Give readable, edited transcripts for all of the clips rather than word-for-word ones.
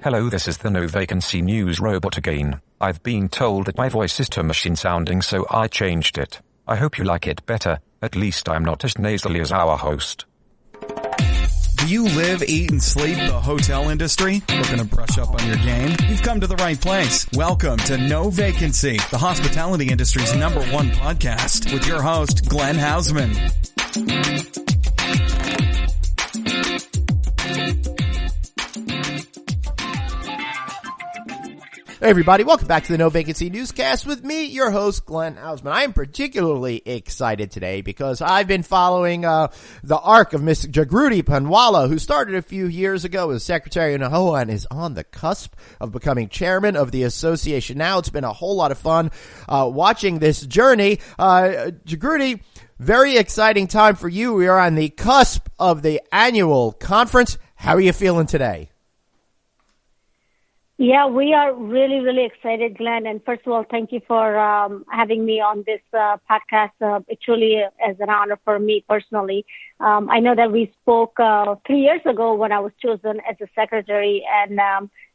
Hello, this is the No Vacancy News robot again. I've been told that my voice is too machine sounding, so I changed it. I hope you like it better. At least I'm not as nasally as our host. Do you live, eat, and sleep the hotel industry? Looking to brush up on your game? You've come to the right place. Welcome to No Vacancy, the hospitality industry's #1 podcast, with your host, Glenn Hausman. Hey everybody, welcome back to the No Vacancy Newscast with me, your host, Glenn Hausman. I am particularly excited today because I've been following the arc of Miss Jagruti Panwala, who started a few years ago as secretary in AAHOA and is on the cusp of becoming chairman of the association. Now it's been a whole lot of fun watching this journey. Jagruti, very exciting time for you. We are on the cusp of the annual conference. How are you feeling today? Yeah, we are really, really excited, Glenn. And first of all, thank you for having me on this podcast. It truly is an honor for me personally. I know that we spoke 3 years ago when I was chosen as a secretary, and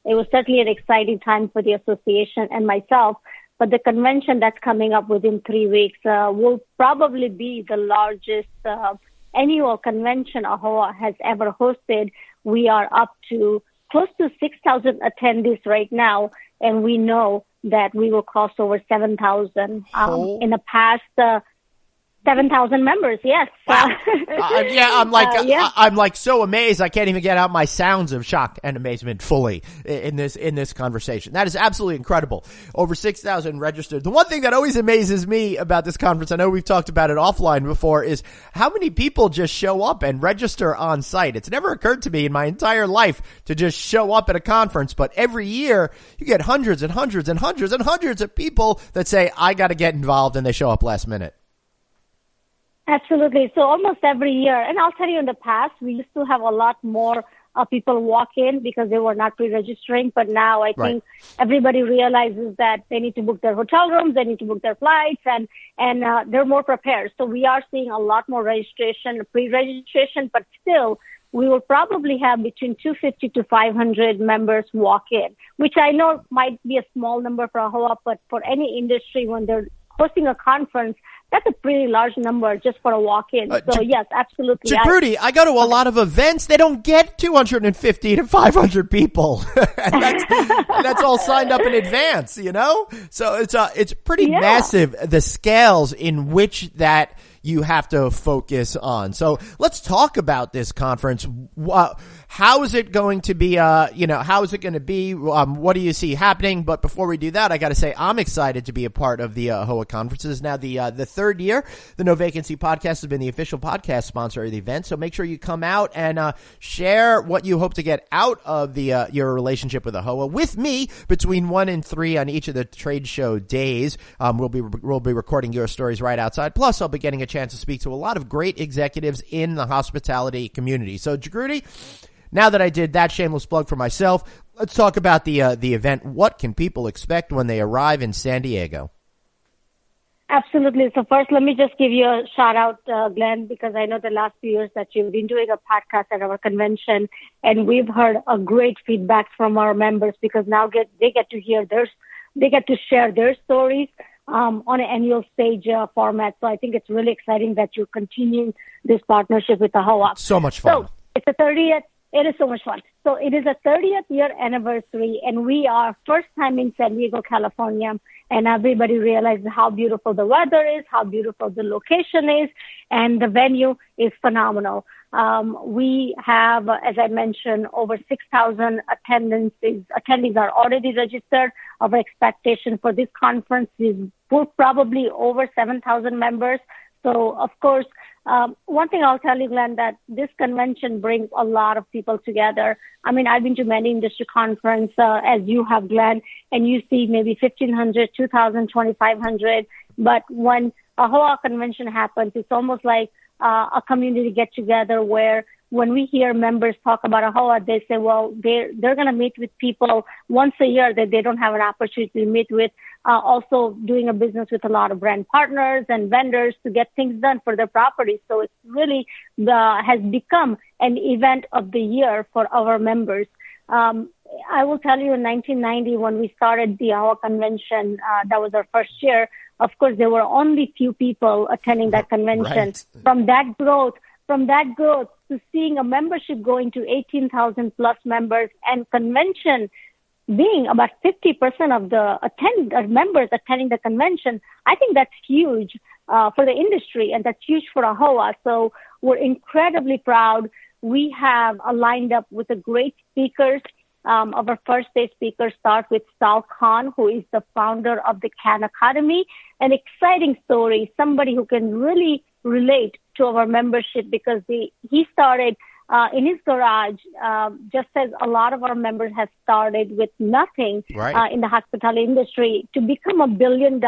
it was certainly an exciting time for the association and myself. But the convention that's coming up within 3 weeks will probably be the largest annual convention AAHOA has ever hosted. We are up to close to 6,000 attendees right now, and we know that we will cross over 7,000 in the past 7,000 members. Yes. Wow. I'm like so amazed. I can't even get out my sounds of shock and amazement fully in this conversation. That is absolutely incredible. Over 6,000 registered. The one thing that always amazes me about this conference, I know we've talked about it offline before, is how many people just show up and register on site. It's never occurred to me in my entire life to just show up at a conference, but every year you get hundreds and hundreds and hundreds and hundreds of people that say, I got to get involved, and they show up last minute. Absolutely. So almost every year, and I'll tell you, in the past, we used to have a lot more people walk in because they were not pre-registering. But now I think everybody realizes that they need to book their hotel rooms, they need to book their flights, and they're more prepared. So we are seeing a lot more registration, pre-registration, but still, we will probably have between 250 to 500 members walk in, which I know might be a small number for AAHOA, but for any industry, when they're hosting a conference, that's a pretty large number just for a walk-in. So, yes, absolutely. Jagruti, I go to a lot of events. They don't get 250 to 500 people. and that's all signed up in advance, you know? So it's pretty massive, the scales in which that you have to focus on. So let's talk about this conference. How is it going to be, how is it going to be? What do you see happening? But before we do that, I got to say I'm excited to be a part of the AAHOA conferences. Now, the third year, the No Vacancy podcast has been the official podcast sponsor of the event. So make sure you come out and share what you hope to get out of your relationship with AAHOA with me between 1 and 3 on each of the trade show days. We'll be recording your stories right outside. Plus, I'll be getting a chance to speak to a lot of great executives in the hospitality community. So, Jagruti, now that I did that shameless plug for myself, let's talk about the event. What can people expect when they arrive in San Diego? Absolutely. So first, let me just give you a shout out, Glenn, because I know the last few years that you've been doing a podcast at our convention, and we've heard a great feedback from our members because now they get to hear they get to share their stories on an annual stage format. So I think it's really exciting that you're continuing this partnership with AAHOA. So much fun. So it's the 30th. It is so much fun. So it is a 30th year anniversary, and we are first time in San Diego, California, and everybody realizes how beautiful the weather is, how beautiful the location is, and the venue is phenomenal. We have, as I mentioned, over 6,000 attendees are already registered. Our expectation for this conference is probably over 7,000 members. So, of course, one thing I'll tell you, Glenn, that this convention brings a lot of people together. I mean, I've been to many industry conferences, as you have, Glenn, and you see maybe 1,500, 2,000, 2,500. But when a AAHOA convention happens, it's almost like a community get-together where when we hear members talk about AAHOA, they say, well, they're going to meet with people once a year that they don't have an opportunity to meet with. Also doing a business with a lot of brand partners and vendors to get things done for their properties. So it's really has become an event of the year for our members. I will tell you, in 1990, when we started the AAHOA convention, that was our first year. Of course, there were only few people attending that convention. Right. From that growth to seeing a membership going to 18,000 plus members, and convention being about 50% of the members attending the convention, I think that's huge for the industry, and that's huge for AAHOA. So we're incredibly proud. We have lined up with the great speakers. Our first day speakers start with Sal Khan, who is the founder of the Khan Academy. An exciting story, somebody who can really relate to our membership, because he started in his garage, just as a lot of our members have started with nothing in the hospitality industry, to become a $1 billion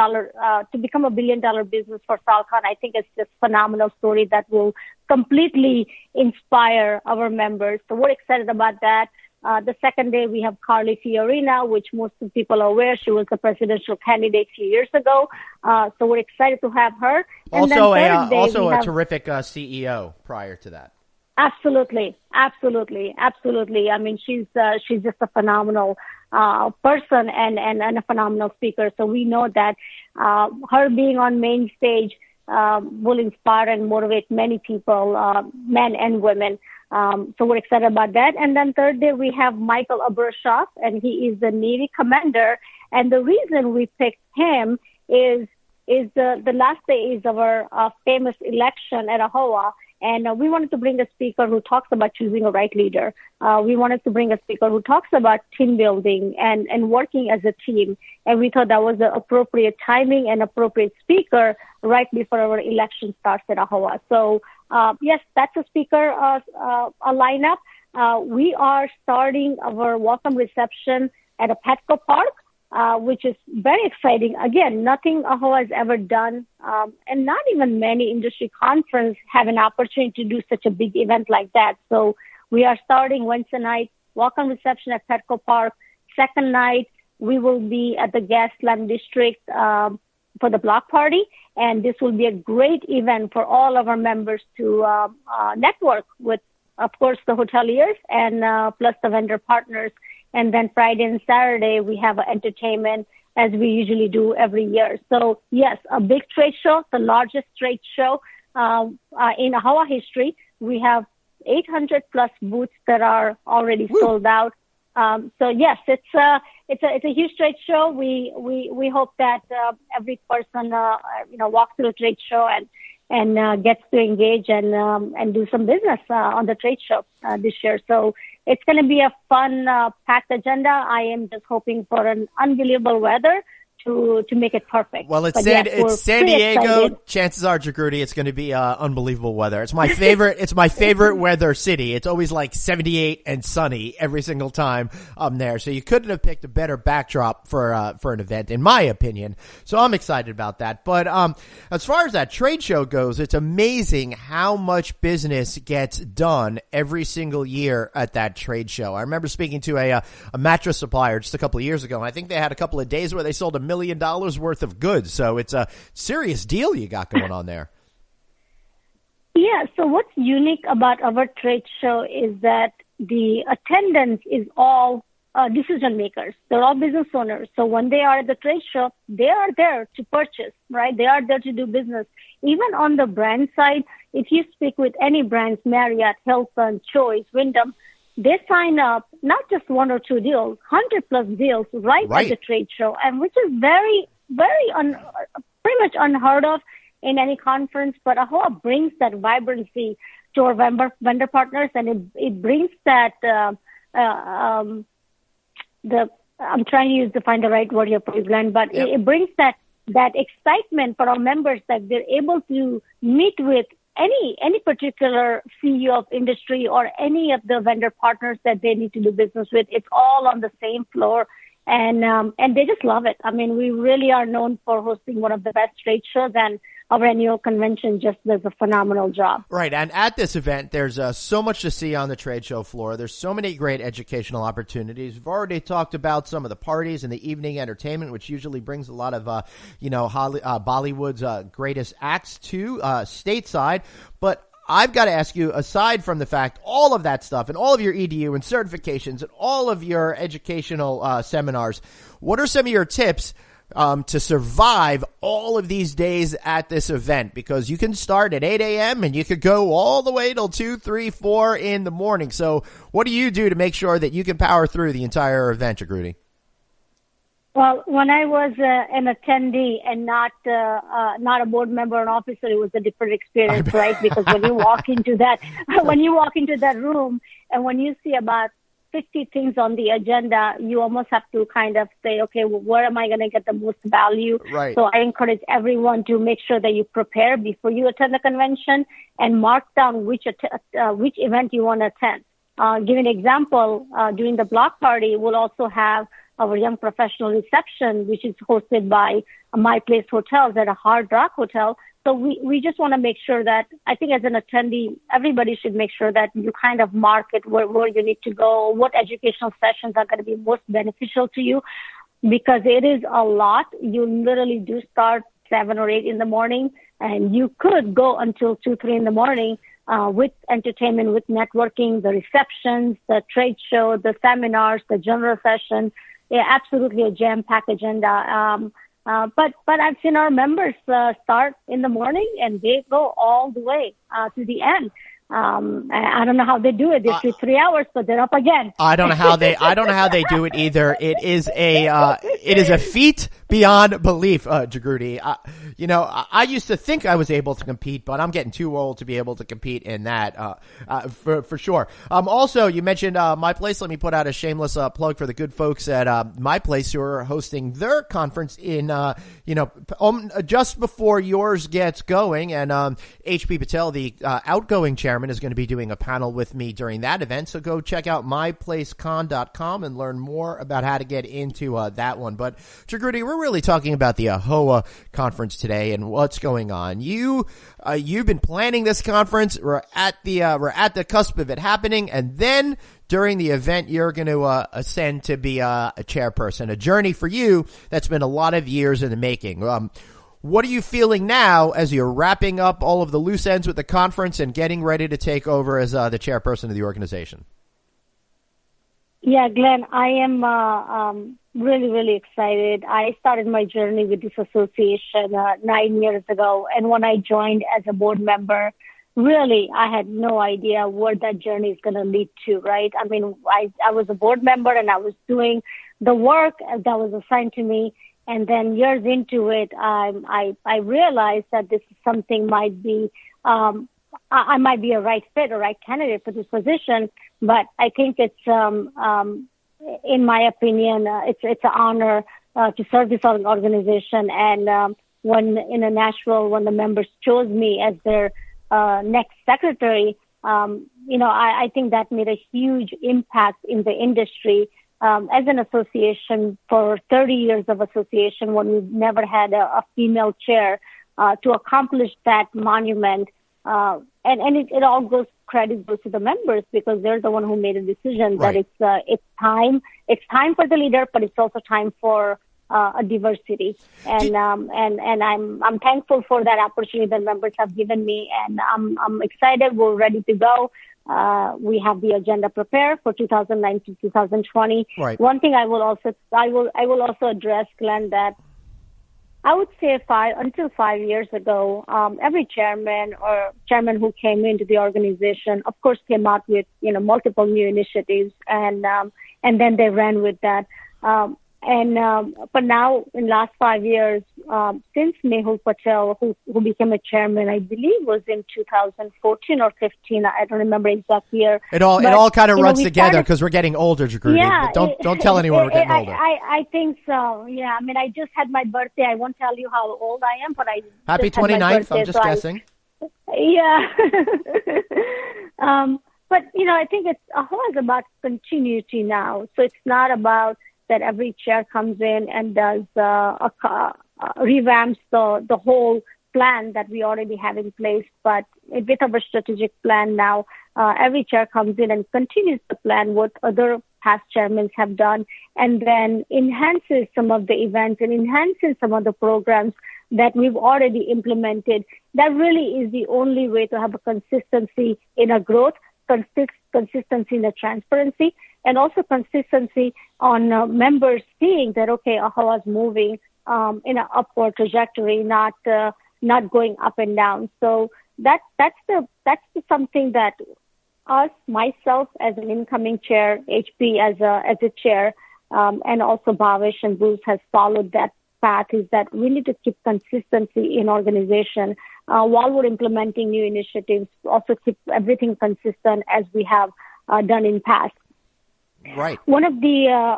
business for Sal Khan. I think it's just a phenomenal story that will completely inspire our members. So we're excited about that. The second day, we have Carly Fiorina, which most of people are aware. She was the presidential candidate a few years ago. So we're excited to have her. And also then a terrific CEO prior to that. Absolutely. I mean, she's just a phenomenal person and a phenomenal speaker. So we know that her being on main stage will inspire and motivate many people, men and women. So we're excited about that. And then third day, we have Michael Abrashoff, and he is the Navy commander. And the reason we picked him is the last day is our famous election at AAHOA. And we wanted to bring a speaker who talks about choosing a right leader. We wanted to bring a speaker who talks about team building and working as a team. And we thought that was the appropriate timing and appropriate speaker right before our election starts at AAHOA. So, yes, that's a speaker a lineup. We are starting our welcome reception at a Petco Park, which is very exciting. Again, nothing AAHOA has ever done, and not even many industry conferences have an opportunity to do such a big event like that. So we are starting Wednesday night, welcome reception at Petco Park. Second night, we will be at the Gaslamp District for the block party. And this will be a great event for all of our members to network with, of course, the hoteliers and plus the vendor partners. And then Friday and Saturday, we have an entertainment, as we usually do every year. So, yes, a big trade show, the largest trade show in AAHOA history. We have 800 plus booths that are already sold out. So yes, it's a huge trade show. We hope that every person walks through a trade show and gets to engage and do some business on the trade show this year. So it's going to be a fun, packed agenda. I am just hoping for an unbelievable weather to make it perfect. Well, it's San Diego. Excited. Chances are, Jagruti, it's going to be unbelievable weather. It's my favorite. It's my favorite weather city. It's always like 78 and sunny every single time I'm there. So you couldn't have picked a better backdrop for an event, in my opinion. So I'm excited about that. But as far as that trade show goes, it's amazing how much business gets done every single year at that trade show. I remember speaking to a mattress supplier just a couple of years ago, and I think they had a couple of days where they sold $1 million worth of goods. So it's a serious deal you got going on there. Yeah. So what's unique about our trade show is that the attendance is all decision makers. They're all business owners. So when they are at the trade show, they are there to purchase, right? They are there to do business. Even on the brand side, if you speak with any brands, Marriott, Hilton, Choice, Wyndham, they sign up not just one or two deals, 100 plus deals right at the trade show, and which is very, very pretty much unheard of in any conference. But AAHOA brings that vibrancy to our vendor partners, and it brings that I'm trying to find the right word here, please, Glenn, but it brings that excitement for our members that they're able to meet with any particular CEO of industry or any of the vendor partners that they need to do business with. It's all on the same floor, and they just love it. I mean, we really are known for hosting one of the best trade shows, and our annual convention just does a phenomenal job. Right, and at this event, there's so much to see on the trade show floor. There's so many great educational opportunities. We've already talked about some of the parties and the evening entertainment, which usually brings a lot of Bollywood's greatest acts to stateside. But I've got to ask you, aside from the fact, all of that stuff and all of your EDU and certifications and all of your educational seminars, what are some of your tips to survive all of these days at this event? Because you can start at 8 a.m. and you could go all the way till 2, 3, 4 in the morning. So what do you do to make sure that you can power through the entire event, Jagruti? Well, when I was an attendee and not a board member or an officer, it was a different experience, right? Because when you walk into that room and when you see about 50 things on the agenda, you almost have to kind of say, okay, well, where am I going to get the most value? Right. So I encourage everyone to make sure that you prepare before you attend the convention and mark down which event you want to attend. Give an example, during the block party, we'll also have our young professional reception, which is hosted by My Place Hotels at a Hard Rock Hotel. So we just want to make sure that, I think as an attendee, everybody should make sure that you kind of market where you need to go, what educational sessions are going to be most beneficial to you, because it is a lot. You literally do start 7 or 8 in the morning, and you could go until 2, 3 in the morning with entertainment, with networking, the receptions, the trade show, the seminars, the general session. Yeah, absolutely a jam-packed agenda. But I've seen our members start in the morning and they go all the way to the end. I don't know how they do it. They sleep 3 hours, but they're up again. I don't know how they do it either. It is a feat beyond belief, Jagruti. I used to think I was able to compete, but I'm getting too old to be able to compete in that, for sure. Also, you mentioned, My Place. Let me put out a shameless, plug for the good folks at, My Place who are hosting their conference in, just before yours gets going. And, H.P. Patel, the, outgoing chairman, is going to be doing a panel with me during that event. So go check out myplacecon.com and learn more about how to get into, that one. But Jagruti, we're really talking about the AAHOA conference today and what's going on. You've been planning this conference. We're at the cusp of it happening, and then during the event, you're going to ascend to be a chairperson. A journey for you that's been a lot of years in the making. What are you feeling now as you're wrapping up all of the loose ends with the conference and getting ready to take over as the chairperson of the organization? Yeah, Glenn, I am really, really excited. I started my journey with this association 9 years ago, and when I joined as a board member, really, I had no idea where that journey is going to lead to, right? I mean, I was a board member, and I was doing the work that was assigned to me, and then years into it, I realized that this is something might be I might be a right fit, a right candidate for this position, but I think it's, in my opinion, it's an honor to serve this organization. And when in Nashville, when the members chose me as their next secretary, I think that made a huge impact in the industry. As an association, for 30 years of association, when we've never had a female chair, to accomplish that monument. And it all credit goes to the members, because they're the one who made a decision that it's time for the leader, but it's also time for a diversity. And I'm thankful for that opportunity that members have given me, and I'm excited. We're ready to go. We have the agenda prepared for 2019 to 2020. Right. One thing I will also address, Glenn, that I would say until 5 years ago, every chairman who came into the organization, of course, came out with, multiple new initiatives, and then they ran with that. But now in last 5 years, since Mehul Patel, who became a chairman, I believe was in 2014 or 15. I don't remember exact year. It all kind of runs together because we're getting older, Jagruti. Yeah, but don't tell anyone we're getting older. I think so. Yeah. I mean, I just had my birthday. I won't tell you how old I am, but happy 29th. I'm just guessing. Yeah. But I think AAHOA is about continuity now. So it's not about that every chair comes in and does revamps the whole plan that we already have in place. But with our strategic plan now, every chair comes in and continues the plan what other past chairmen have done, and then enhances some of the events and enhances some of the programs that we've already implemented. That really is the only way to have a consistency in a growth, consistency in the transparency, and also consistency on members seeing that, okay, AAHOA is moving in an upward trajectory, not going up and down. So that's something that myself as an incoming chair, HP as a chair, and also Bhavesh and Bruce has followed that path, is that we need to keep consistency in organization while we're implementing new initiatives. Also keep everything consistent as we have done in past. Right. One of the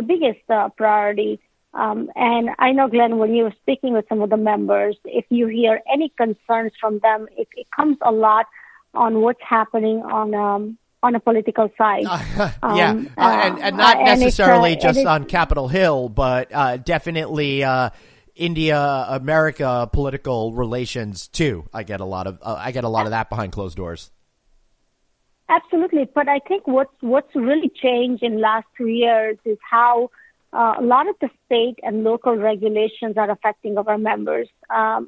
biggest priority, and I know, Glenn, when you're speaking with some of the members, if you hear any concerns from them, it comes a lot on what's happening on a political side. And not necessarily just on Capitol Hill, but definitely India-America political relations too. I get a lot of that behind closed doors. Absolutely, but I think what's really changed in last 2 years is how a lot of the state and local regulations are affecting our members.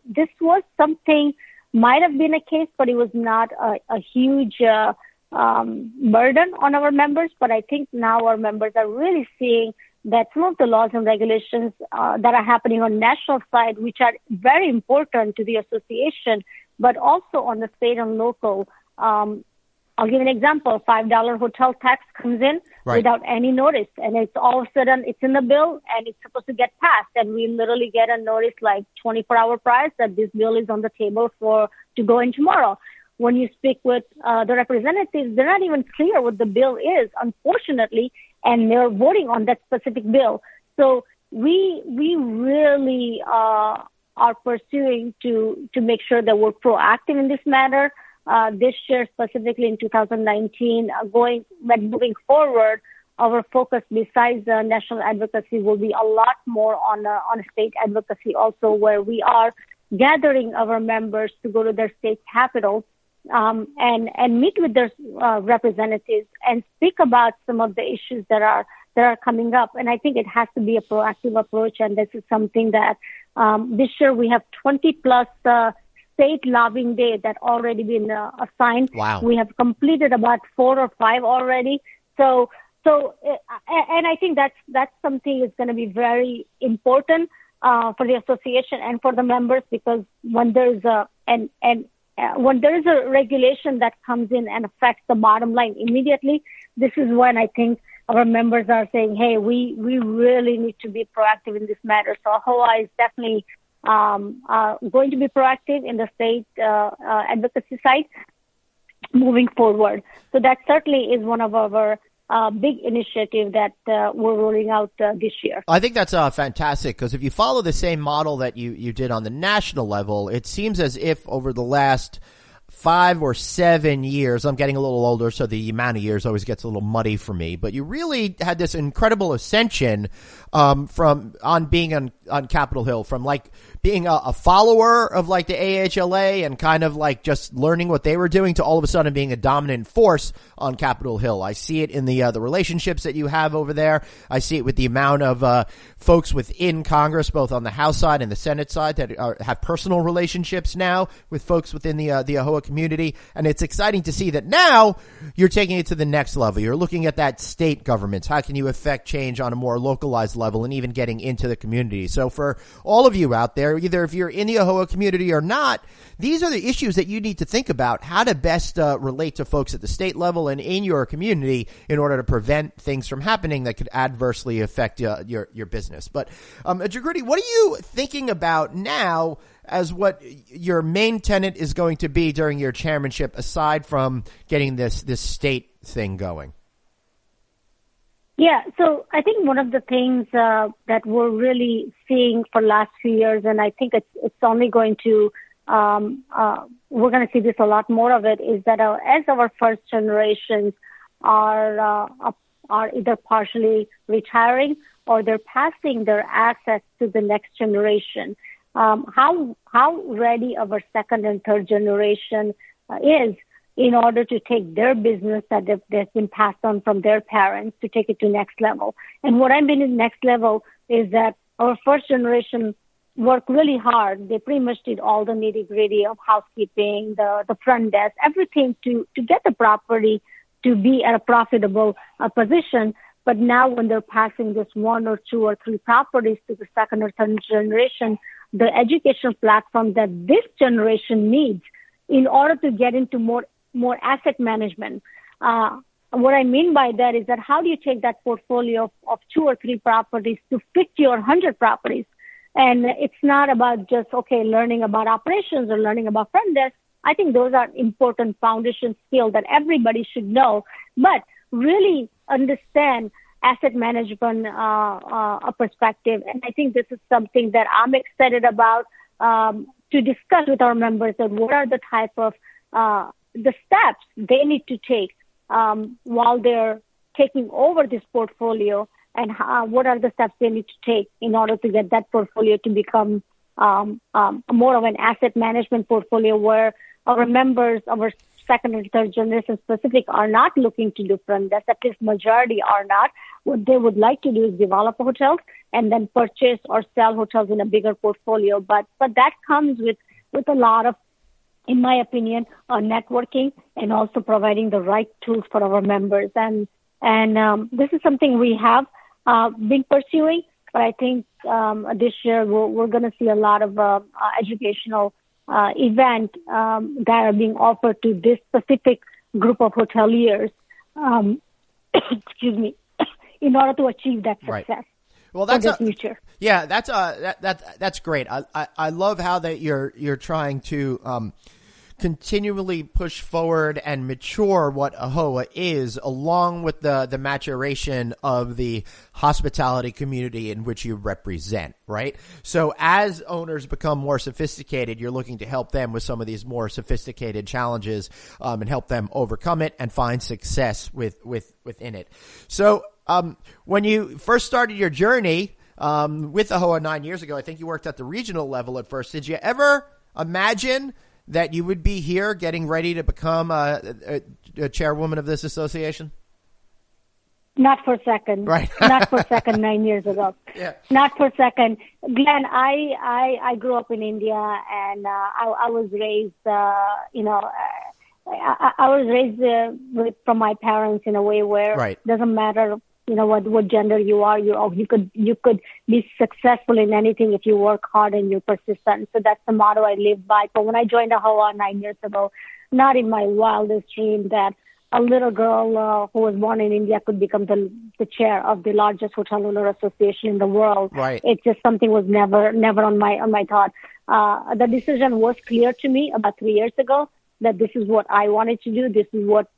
This was something might have been a case, but it was not a huge burden on our members. But I think now our members are really seeing that some of the laws and regulations that are happening on national side, which are very important to the association, but also on the state and local. I'll give an example. $5 hotel tax comes in without any notice, and it's all of a sudden it's in the bill and it's supposed to get passed, and we literally get a notice like 24-hour prior that this bill is on the table to go in tomorrow. When you speak with the representatives, they're not even clear what the bill is, unfortunately, and they're voting on that specific bill. So we really are pursuing to make sure that we're proactive in this matter. This year, specifically in 2019, moving forward, our focus besides national advocacy will be a lot more on state advocacy also, where we are gathering our members to go to their state capitals and meet with their representatives and speak about some of the issues that are coming up. And I think it has to be a proactive approach, and this is something that this year we have 20 plus state lobbying day that already been assigned. Wow. We have completed about 4 or 5 already. So, and I think that's something is going to be very important for the association and for the members, because when there's when there is a regulation that comes in and affects the bottom line immediately, this is when I think our members are saying, hey, we really need to be proactive in this matter. So AAHOA is definitely going to be proactive in the state advocacy side moving forward. So that certainly is one of our big initiative that we're rolling out this year. I think that's fantastic, because if you follow the same model that you did on the national level, it seems as if over the last 5 or 7 years, I'm getting a little older, so the amount of years always gets a little muddy for me, but you really had this incredible ascension from being on Capitol Hill, from like being a follower of like the AAHOA and kind of like just learning what they were doing, to all of a sudden being a dominant force on Capitol Hill. I see it in the relationships that you have over there. I see it with the amount of folks within Congress, both on the House side and the Senate side, that have personal relationships now with folks within the AAHOA community. And it's exciting to see that now you're taking it to the next level. You're looking at that state governments. How can you affect change on a more localized level, and even getting into the community? So for all of you out there, either if you're in the AAHOA community or not, these are the issues that you need to think about, how to best relate to folks at the state level and in your community in order to prevent things from happening that could adversely affect your business. But Jagruti, what are you thinking about now as what your main tenet is going to be during your chairmanship, aside from getting this state thing going? Yeah, so I think one of the things that we're really seeing for the last few years, and I think it's only going to, we're going to see this a lot more of it, is that as our first generations are either partially retiring or they're passing their assets to the next generation, how ready our second and third generation is in order to take their business that's been passed on from their parents to take it to next level. And what I mean in next level is that our first generation work really hard. They pretty much did all the nitty-gritty of housekeeping, the front desk, everything to get the property to be at a profitable position. But now when they're passing this 1 or 2 or 3 properties to the second or third generation, the educational platform that this generation needs in order to get into more asset management. What I mean by that is that how do you take that portfolio of 2 or 3 properties to 50 or 100 properties? And it's not about just, learning about operations or learning about front desk. I think those are important foundation skills that everybody should know, but really understand asset management perspective. And I think this is something that I'm excited about to discuss with our members, that what are the type of the steps they need to take while they're taking over this portfolio, and what are the steps they need to take in order to get that portfolio to become more of an asset management portfolio where our members, our second and third generation specific, are not looking to do front desk. At least majority are not. What they would like to do is develop hotels and then purchase or sell hotels in a bigger portfolio. But that comes with a lot of, in my opinion, networking and also providing the right tools for our members. And this is something we have been pursuing, but I think this year we're going to see a lot of educational event that are being offered to this specific group of hoteliers, excuse me, in order to achieve that success. Right. Well, that's for the future. Yeah, that's great. I love how that you're trying to continually push forward and mature what AAHOA is, along with the maturation of the hospitality community in which you represent, right? So as owners become more sophisticated, you're looking to help them with some of these more sophisticated challenges and help them overcome it and find success within it. So when you first started your journey with AAHOA 9 years ago, I think you worked at the regional level at first. Did you ever imagine that you would be here getting ready to become a chairwoman of this association? Not for a second. Right. Not for a second 9 years ago. Yeah. Not for a second. Glenn, I grew up in India, and I was raised, I was raised from my parents in a way where it doesn't matter, what gender you are, you could be successful in anything if you work hard and you're persistent. So that's the motto I live by. But when I joined AAHOA 9 years ago, not in my wildest dream that a little girl who was born in India could become the chair of the largest hotel owner association in the world. Right. It just something was never on my thought. The decision was clear to me about 3 years ago that this is what I wanted to do. This is what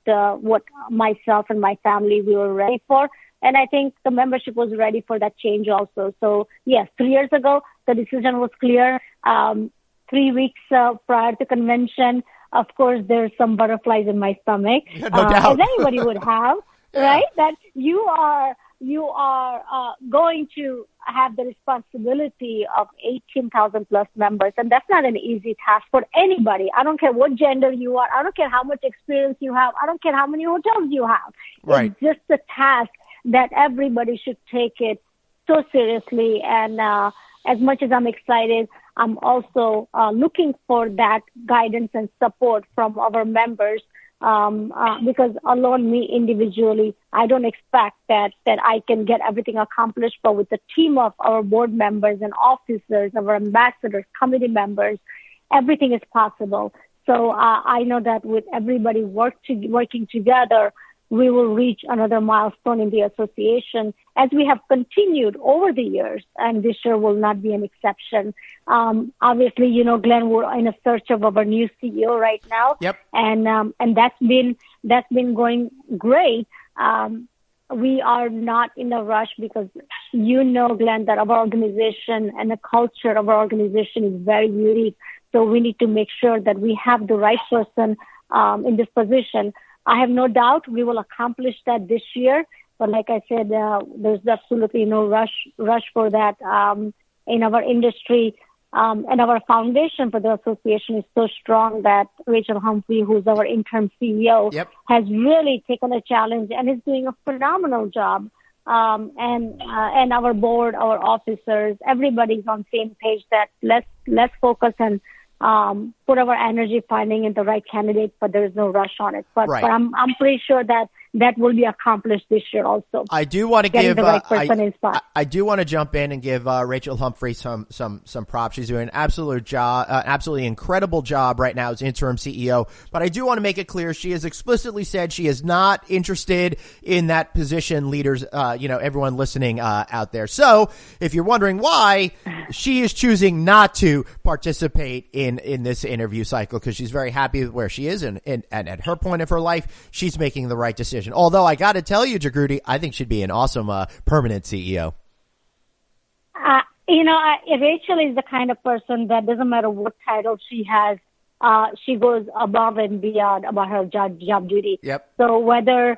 myself and my family, we were ready for. And I think the membership was ready for that change also. So, yes, 3 years ago, the decision was clear. 3 weeks prior to convention, of course, there's some butterflies in my stomach, no doubt. As anybody would have, right? That you are going to have the responsibility of 18,000 plus members. And that's not an easy task for anybody. I don't care what gender you are. I don't care how much experience you have. I don't care how many hotels you have. Right. It's just a task that everybody should take it so seriously. And as much as I'm excited, I'm also looking for that guidance and support from our members because alone me individually, I don't expect that I can get everything accomplished. But with the team of our board members and officers, our ambassadors, committee members, everything is possible. So I know that with everybody working together, we will reach another milestone in the association as we have continued over the years, and this year will not be an exception. Obviously, Glenn, we're in a search of our new CEO right now. Yep. And that's been going great. We are not in a rush because Glenn, that our organization and the culture of our organization is very unique. So we need to make sure that we have the right person in this position. I have no doubt we will accomplish that this year. But like I said, there's absolutely no rush for that in our industry. And our foundation for the association is so strong that Rachel Humphrey, who's our interim CEO, has really taken a challenge and is doing a phenomenal job and our board, our officers, everybody's on the same page that let's focus and put our energy finding in the right candidate, but there is no rush on it. But I'm pretty sure that will be accomplished this year also. I do want to give the right person in spot. I do want to jump in and give Rachel Humphrey some props. She's doing an absolutely incredible job right now as interim CEO. But I do want to make it clear she has explicitly said she is not interested in that position. Leaders, everyone listening out there. So if you're wondering why, she is choosing not to participate in this interview cycle because she's very happy with where she is and at her point of her life, she's making the right decision. Although I got to tell you, Jagruti, I think she'd be an awesome permanent CEO. Rachel is the kind of person that doesn't matter what title she has, she goes above and beyond about her job duty. Yep. So whether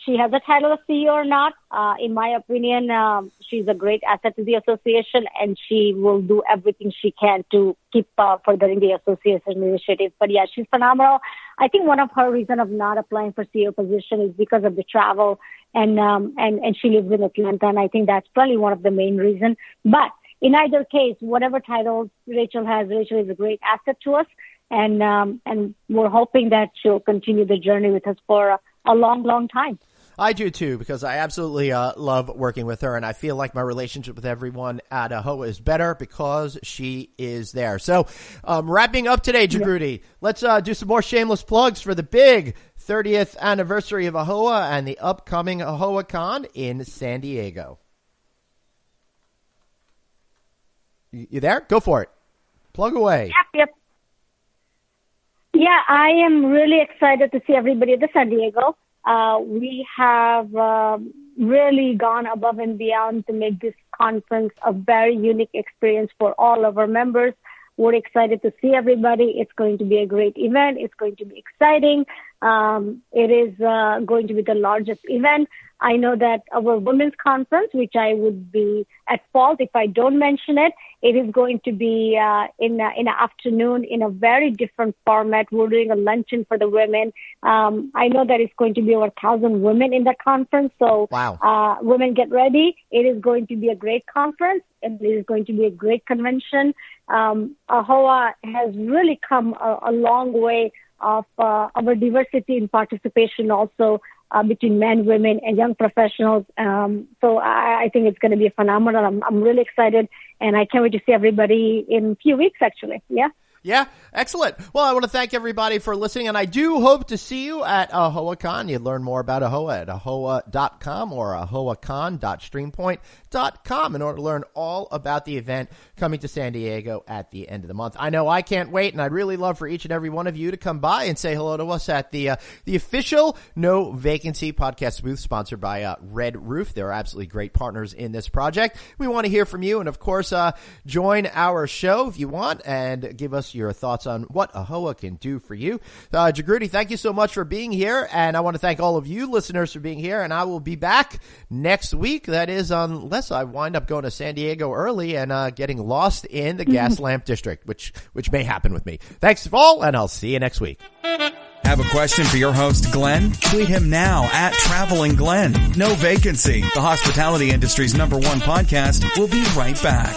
she has a title of CEO or not, in my opinion, she's a great asset to the association, and she will do everything she can to keep furthering the association initiative. But yeah, she's phenomenal. I think one of her reasons of not applying for CEO position is because of the travel, and she lives in Atlanta, and I think that's probably one of the main reasons. But in either case, whatever titles Rachel has, Rachel is a great asset to us, and we're hoping that she'll continue the journey with us for a long, long time. I do too, because I absolutely love working with her, and I feel like my relationship with everyone at AAHOA is better because she is there. So, wrapping up today, Jagruti, let's do some more shameless plugs for the big 30th anniversary of AAHOA and the upcoming AAHOA Con in San Diego. You there? Go for it. Plug away. Yep. Yeah, I am really excited to see everybody at the San Diego. We have really gone above and beyond to make this conference a very unique experience for all of our members. We're excited to see everybody. It's going to be a great event. It's going to be exciting. It is going to be the largest event. I know that our women's conference, which I would be at fault if I don't mention it, it is going to be in the afternoon in a very different format. We're doing a luncheon for the women. I know that it's going to be over 1,000 women in that conference. So wow. Women, get ready. It is going to be a great conference, and it is going to be a great convention. AAHOA has really come a long way of our diversity in participation also between men, women, and young professionals. So I think it's going to be phenomenal. I'm really excited, and I can't wait to see everybody in a few weeks, actually. Yeah. Yeah, excellent. Well, I want to thank everybody for listening, and I do hope to see you at AAHOACon. You learn more about AAHOA at AAHOA.com or AAHOACon.streampoint.com in order to learn all about the event coming to San Diego at the end of the month. I know I can't wait, and I'd really love for each and every one of you to come by and say hello to us at the official No Vacancy podcast booth sponsored by Red Roof. They're absolutely great partners in this project. We want to hear from you, and of course, join our show if you want and give us your thoughts on what AAHOA can do for you. Jagruti, thank you so much for being here, and I want to thank all of you listeners for being here, and I will be back next week. That is, unless I wind up going to San Diego early and getting lost in the gas lamp district, which may happen with me. Thanks all, and I'll see you next week. Have a question for your host, Glenn? Tweet him now at Traveling Glenn. No Vacancy, the hospitality industry's #1 podcast. We'll be right back.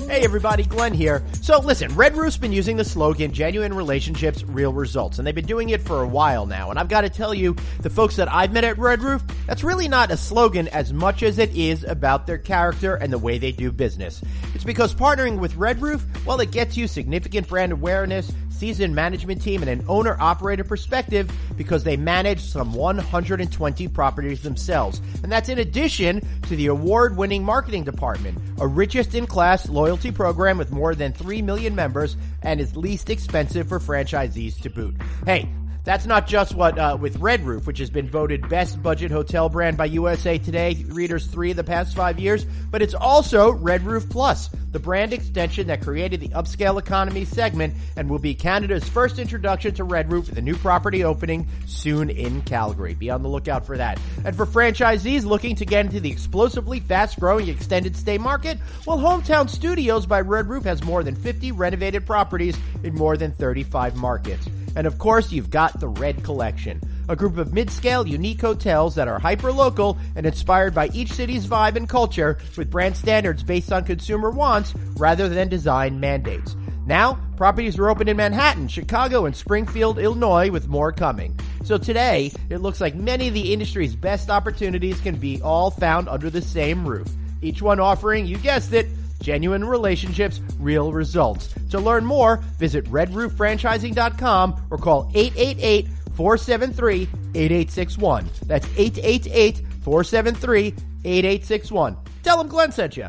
Hey everybody, Glenn here. So listen, Red Roof's been using the slogan, genuine relationships, real results, and they've been doing it for a while now. And I've got to tell you, the folks that I've met at Red Roof, that's really not a slogan as much as it is about their character and the way they do business. It's because partnering with Red Roof, well, it gets you significant brand awareness, seasoned management team, and an owner-operator perspective because they manage some 120 properties themselves. And that's in addition to the award-winning marketing department, a richest-in-class loyalty program with more than 3 million members and is least expensive for franchisees to boot. Hey, that's not just what with Red Roof, which has been voted best budget hotel brand by USA Today readers 3 of the past 5 years, but it's also Red Roof Plus, the brand extension that created the upscale economy segment and will be Canada's first introduction to Red Roof with a new property opening soon in Calgary. Be on the lookout for that. And for franchisees looking to get into the explosively fast-growing extended stay market, well, Hometown Studios by Red Roof has more than 50 renovated properties in more than 35 markets. And of course, you've got the Red Collection, a group of mid-scale, unique hotels that are hyper-local and inspired by each city's vibe and culture with brand standards based on consumer wants rather than design mandates. Now, properties are open in Manhattan, Chicago, and Springfield, Illinois, with more coming. So today, it looks like many of the industry's best opportunities can be all found under the same roof. Each one offering, you guessed it, genuine relationships, real results. To learn more, visit redrooffranchising.com or call 888-473-8861. That's 888-473-8861. Tell them Glenn sent you.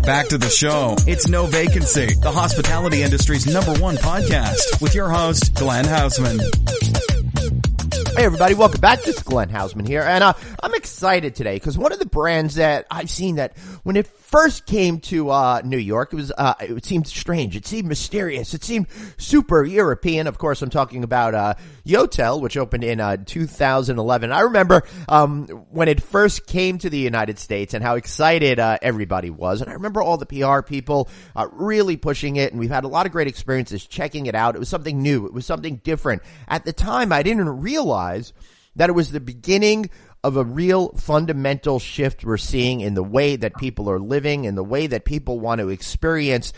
Back to the show. It's No Vacancy, the hospitality industry's #1 podcast with your host, Glenn Hausman. Hey everybody, welcome back. This is Glenn Hausman here, and I'm excited today because one of the brands that I've seen that when it first came to New York, it seemed strange, it seemed mysterious, it seemed super European. Of course, I'm talking about Yotel, which opened in 2011. I remember when it first came to the United States and how excited everybody was, and I remember all the PR people really pushing it, and we've had a lot of great experiences checking it out. It was something new, it was something different. At the time, I didn't realize that it was the beginning of a real fundamental shift we're seeing in the way that people are living and the way that people want to experience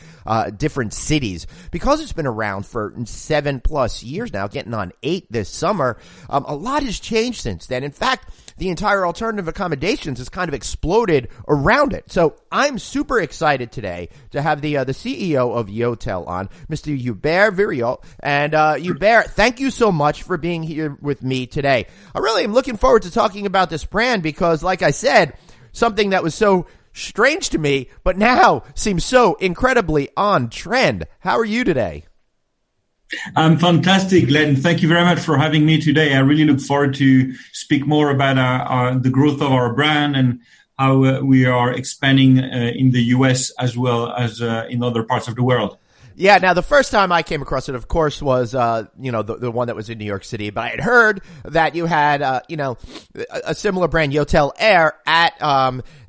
different cities. Because it's been around for 7+ years now, getting on 8 this summer, a lot has changed since then. In fact, the entire alternative accommodations has kind of exploded around it. So I'm super excited today to have the CEO of Yotel on, Mr. Hubert Viriot. And Hubert, thank you so much for being here with me today. I really am looking forward to talking about this brand because, like I said, something that was so strange to me, but now seems so incredibly on trend. How are you today? I'm fantastic, Glenn. Thank you very much for having me today. I really look forward to speak more about the growth of our brand and how we are expanding in the U.S. as well as in other parts of the world. Yeah, now the first time I came across it, of course, was, the one that was in New York City. But I had heard that you had, a similar brand, Yotel Air, at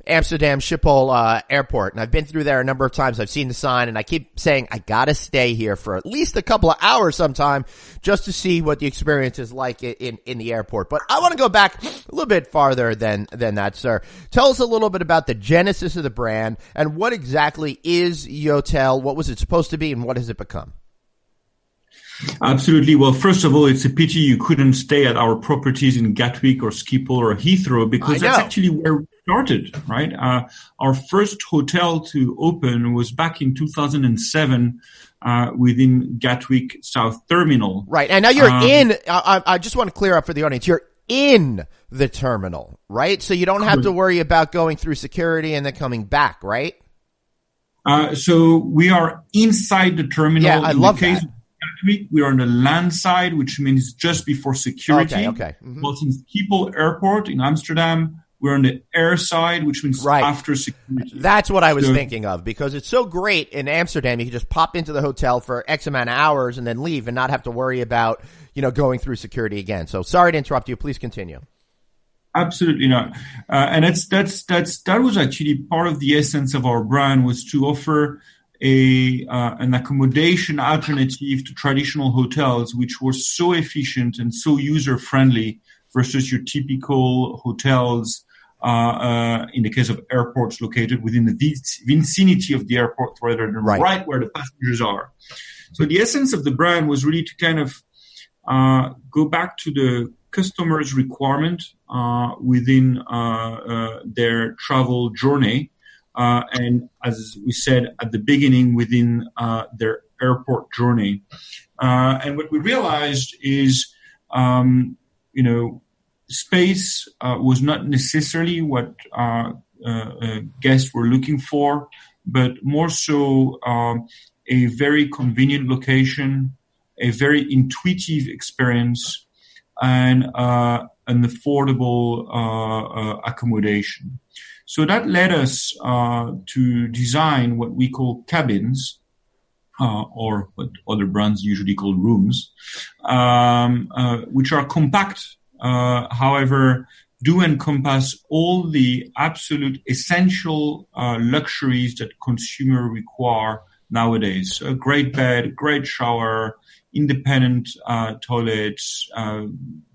Amsterdam Schiphol Airport. And I've been through there a number of times. I've seen the sign, and I keep saying I gotta stay here for at least a couple of hours sometime just to see what the experience is like in the airport. But I want to go back a little bit farther than that, sir. Tell us a little bit about the genesis of the brand and what exactly is Yotel, what was it supposed to be, and what has it become? Absolutely. Well, first of all, it's a pity you couldn't stay at our properties in Gatwick or Schiphol or Heathrow because that's actually where we started, right? Our first hotel to open was back in 2007 within Gatwick South Terminal. Right. And now you're in, I just want to clear up for the audience, you're in the terminal, right? So you don't have to worry about going through security and then coming back, right? So we are inside the terminal. Yeah, I love that. We are on the land side, which means just before security. Okay. Mm-hmm. Well, since Schiphol Airport in Amsterdam, we're on the air side, which means after security. That's what I was thinking of, because it's so great in Amsterdam. You can just pop into the hotel for X amount of hours and then leave and not have to worry about, going through security again. So sorry to interrupt you. Please continue. Absolutely not. And that was actually part of the essence of our brand, was to offer an accommodation alternative to traditional hotels, which were so efficient and so user-friendly versus your typical hotels, in the case of airports located within the vicinity of the airport rather than right where the passengers are. So the essence of the brand was really to kind of go back to the customer's requirement within their travel journey. And as we said at the beginning, within their airport journey. And what we realized is, space was not necessarily what guests were looking for, but more so a very convenient location, a very intuitive experience, and an affordable accommodation. So that led us to design what we call cabins, or what other brands usually call rooms, which are compact, however, do encompass all the absolute essential luxuries that consumers require nowadays. A great bed, great shower, independent toilets,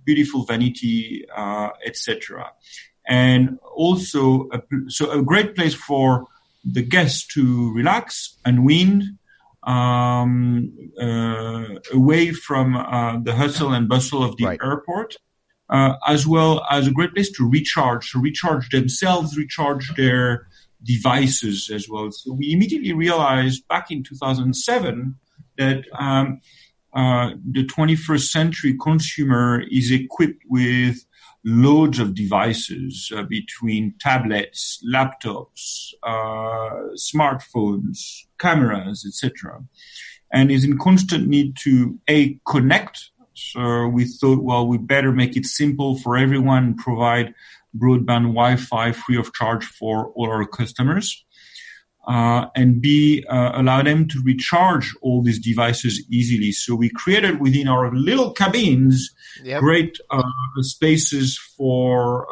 beautiful vanity, etc. And also, a great place for the guests to relax, unwind, away from the hustle and bustle of the airport, as well as a great place to recharge themselves, recharge their devices as well. So we immediately realized back in 2007 that the 21st century consumer is equipped with loads of devices, between tablets, laptops, smartphones, cameras, etc., and is in constant need to connect. So we thought, well, we better make it simple for everyone and provide broadband Wi-Fi free of charge for all our customers, and allow them to recharge all these devices easily. So we created within our little cabins great spaces for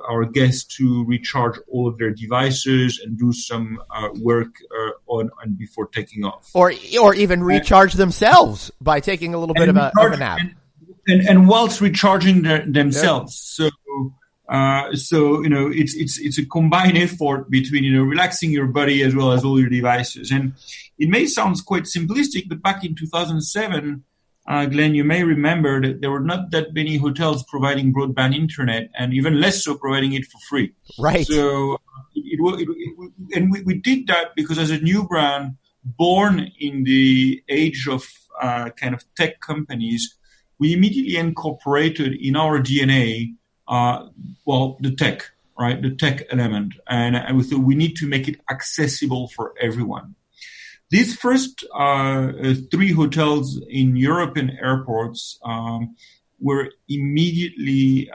our guests to recharge all of their devices and do some work on and before taking off, or even recharge themselves by taking a little bit of a nap, and whilst recharging themselves. So it's a combined effort between, relaxing your body as well as all your devices. And it may sound quite simplistic, but back in 2007, Glenn, you may remember that there were not that many hotels providing broadband internet, and even less so providing it for free. Right. So we did that because as a new brand born in the age of kind of tech companies, we immediately incorporated in our DNA the tech, right? The tech element. And we thought we need to make it accessible for everyone. These first 3 hotels in European airports were immediately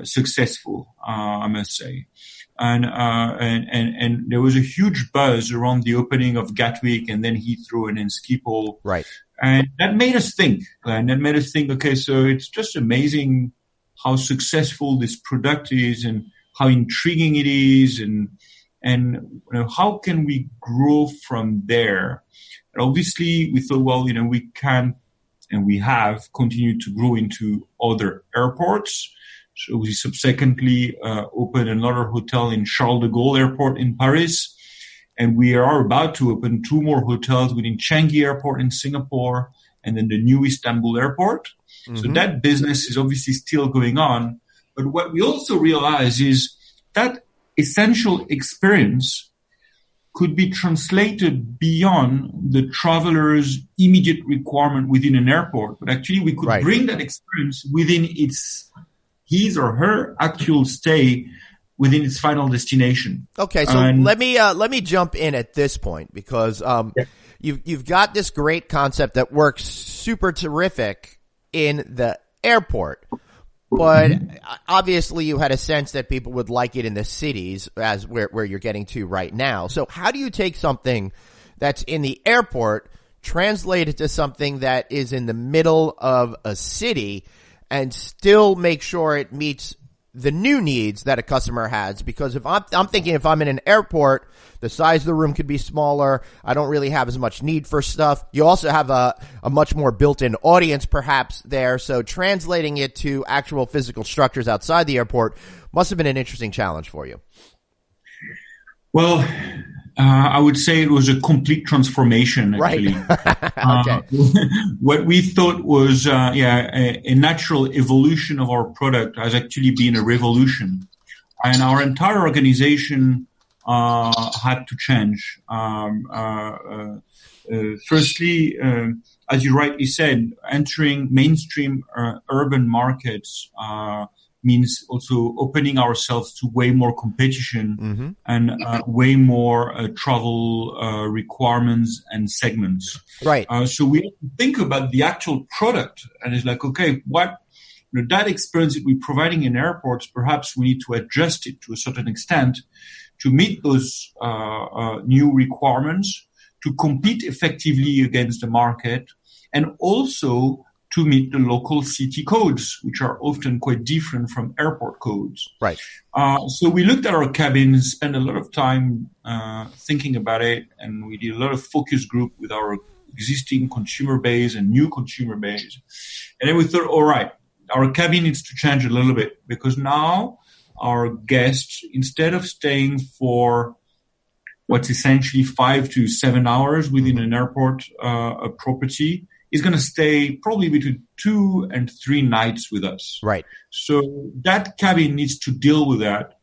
successful, I must say. And there was a huge buzz around the opening of Gatwick and then Heathrow and then Schiphol. Right. And that made us think, Glenn. That made us think, okay, so it's just amazing how successful this product is and how intriguing it is, and how can we grow from there? And obviously, we thought, well, we can and we have continued to grow into other airports. So we subsequently opened another hotel in Charles de Gaulle Airport in Paris, and we are about to open 2 more hotels within Changi Airport in Singapore, and then the new Istanbul Airport. Mm-hmm. So that business is obviously still going on. But what we also realize is that essential experience could be translated beyond the traveler's immediate requirement within an airport. But actually, we could bring that experience within his or her actual stay within its final destination. Okay, so let me jump in at this point because you've got this great concept that works super terrific in the airport, but obviously you had a sense that people would like it in the cities as where you're getting to right now. So how do you take something that's in the airport, translate it to something that is in the middle of a city and still make sure it meets the new needs that a customer has? Because if I'm thinking if I'm in an airport, the size of the room could be smaller. I don't really have as much need for stuff. You also have a much more built-in audience perhaps there. So translating it to actual physical structures outside the airport must have been an interesting challenge for you. Well, I would say it was a complete transformation, actually. Right. Okay. What we thought was a natural evolution of our product has actually been a revolution. And our entire organization had to change. Firstly, as you rightly said, entering mainstream urban markets means also opening ourselves to way more competition and way more travel requirements and segments. Right. So we think about the actual product, and it's like, okay, that experience that we're providing in airports, perhaps we need to adjust it to a certain extent to meet those new requirements, to compete effectively against the market, and also to meet the local city codes, which are often quite different from airport codes. Right. So we looked at our cabins, spent a lot of time thinking about it, and we did a lot of focus group with our existing consumer base and new consumer base. And then we thought, all right, our cabin needs to change a little bit, because now our guests, instead of staying for what's essentially 5 to 7 hours within an airport property, is going to stay probably between 2 and 3 nights with us. Right. So that cabin needs to deal with that.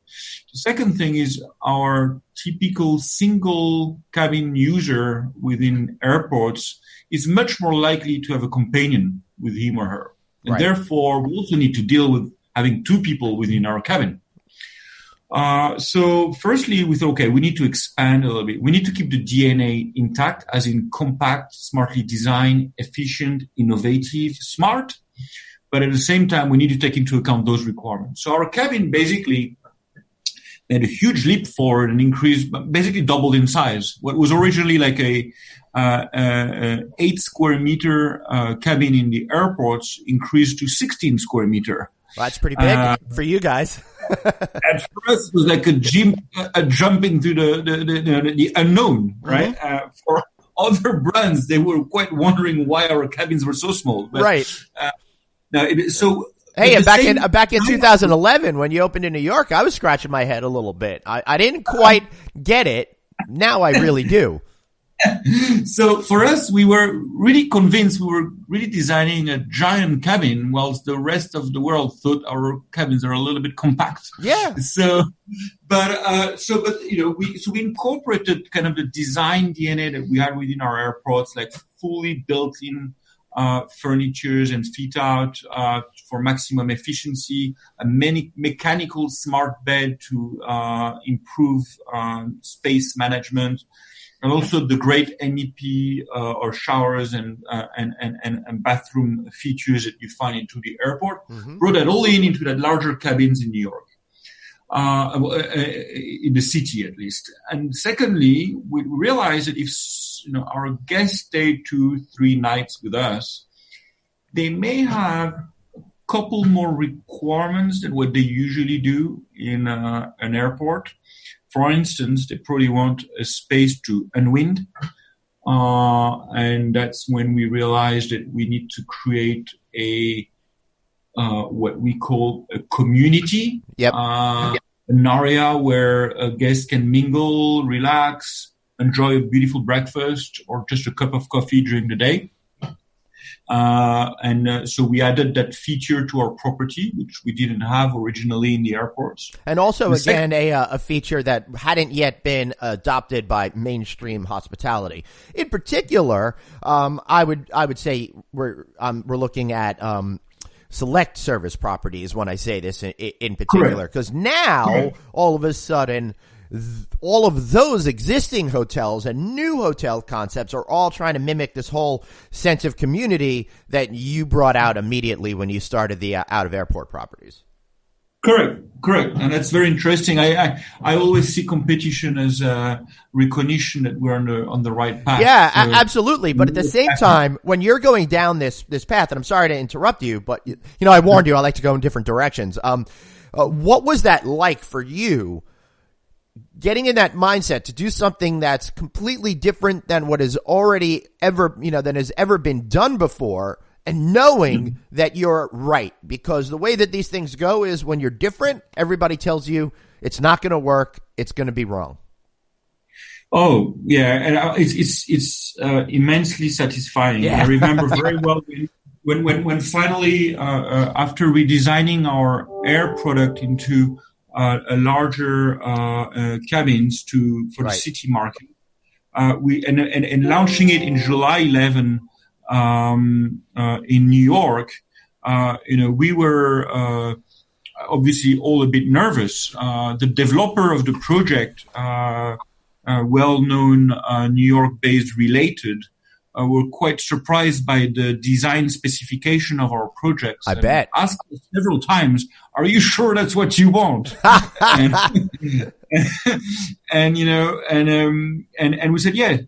The second thing is our typical single cabin user within airports is much more likely to have a companion with him or her. And therefore, we also need to deal with having 2 people within our cabin. So firstly, we thought, okay, we need to expand a little bit. We need to keep the DNA intact, as in compact, smartly designed, efficient, innovative, smart. But at the same time, we need to take into account those requirements. So our cabin basically made a huge leap forward and increased, basically doubled in size. What was originally like a 8 square meter cabin in the airports increased to 16 square meter. Well, that's pretty big for you guys. At first, it was like a jump into the unknown, right? Mm-hmm. For other brands, they were quite wondering why our cabins were so small. But, right. Hey, and back in 2011, when you opened in New York, I was scratching my head a little bit. I didn't quite get it. Now I really do. So for us, we were really convinced we were really designing a giant cabin, whilst the rest of the world thought our cabins are a little bit compact. Yeah. We incorporated kind of the design DNA that we had within our airports, like fully built-in furnitures and fit out for maximum efficiency, a mechanical smart bed to improve space management. And also the great MEP or showers and bathroom features that you find into the airport. Mm-hmm. Brought that all into that larger cabins in New York, in the city at least. And secondly, we realized that if our guests stay 2-3 nights with us, they may have a couple more requirements than what they usually do in an airport. For instance, they probably want a space to unwind. And that's when we realized that we need to create what we call a community. Yep. An area where a guest can mingle, relax, enjoy a beautiful breakfast or just a cup of coffee during the day. So we added that feature to our property, which we didn't have originally in the airports. And also, a feature that hadn't yet been adopted by mainstream hospitality. In particular, I would say we're looking at select service properties when I say this in particular, because now all of a sudden, all of those existing hotels and new hotel concepts are all trying to mimic this whole sense of community that you brought out immediately when you started the out-of-airport properties. Correct. And that's very interesting. I always see competition as a recognition that we're on the right path. Yeah, absolutely. But at the same time, when you're going down this path, and I'm sorry to interrupt you, but I warned you I like to go in different directions. What was that like for you? Getting in that mindset to do something that's completely different than what has ever been done before, and knowing that you're right, because the way that these things go is when you're different, everybody tells you it's not going to work, it's going to be wrong. Oh yeah, and it's immensely satisfying. Yeah. I remember very well when finally after redesigning our air product into a larger cabins for the city market. We launching it in July 11 in New York. We were obviously all a bit nervous. The developer of the project, well-known New York-based Related, were quite surprised by the design specification of our projects. I bet. Asked us several times, "Are you sure that's what you want?" and we said, yes,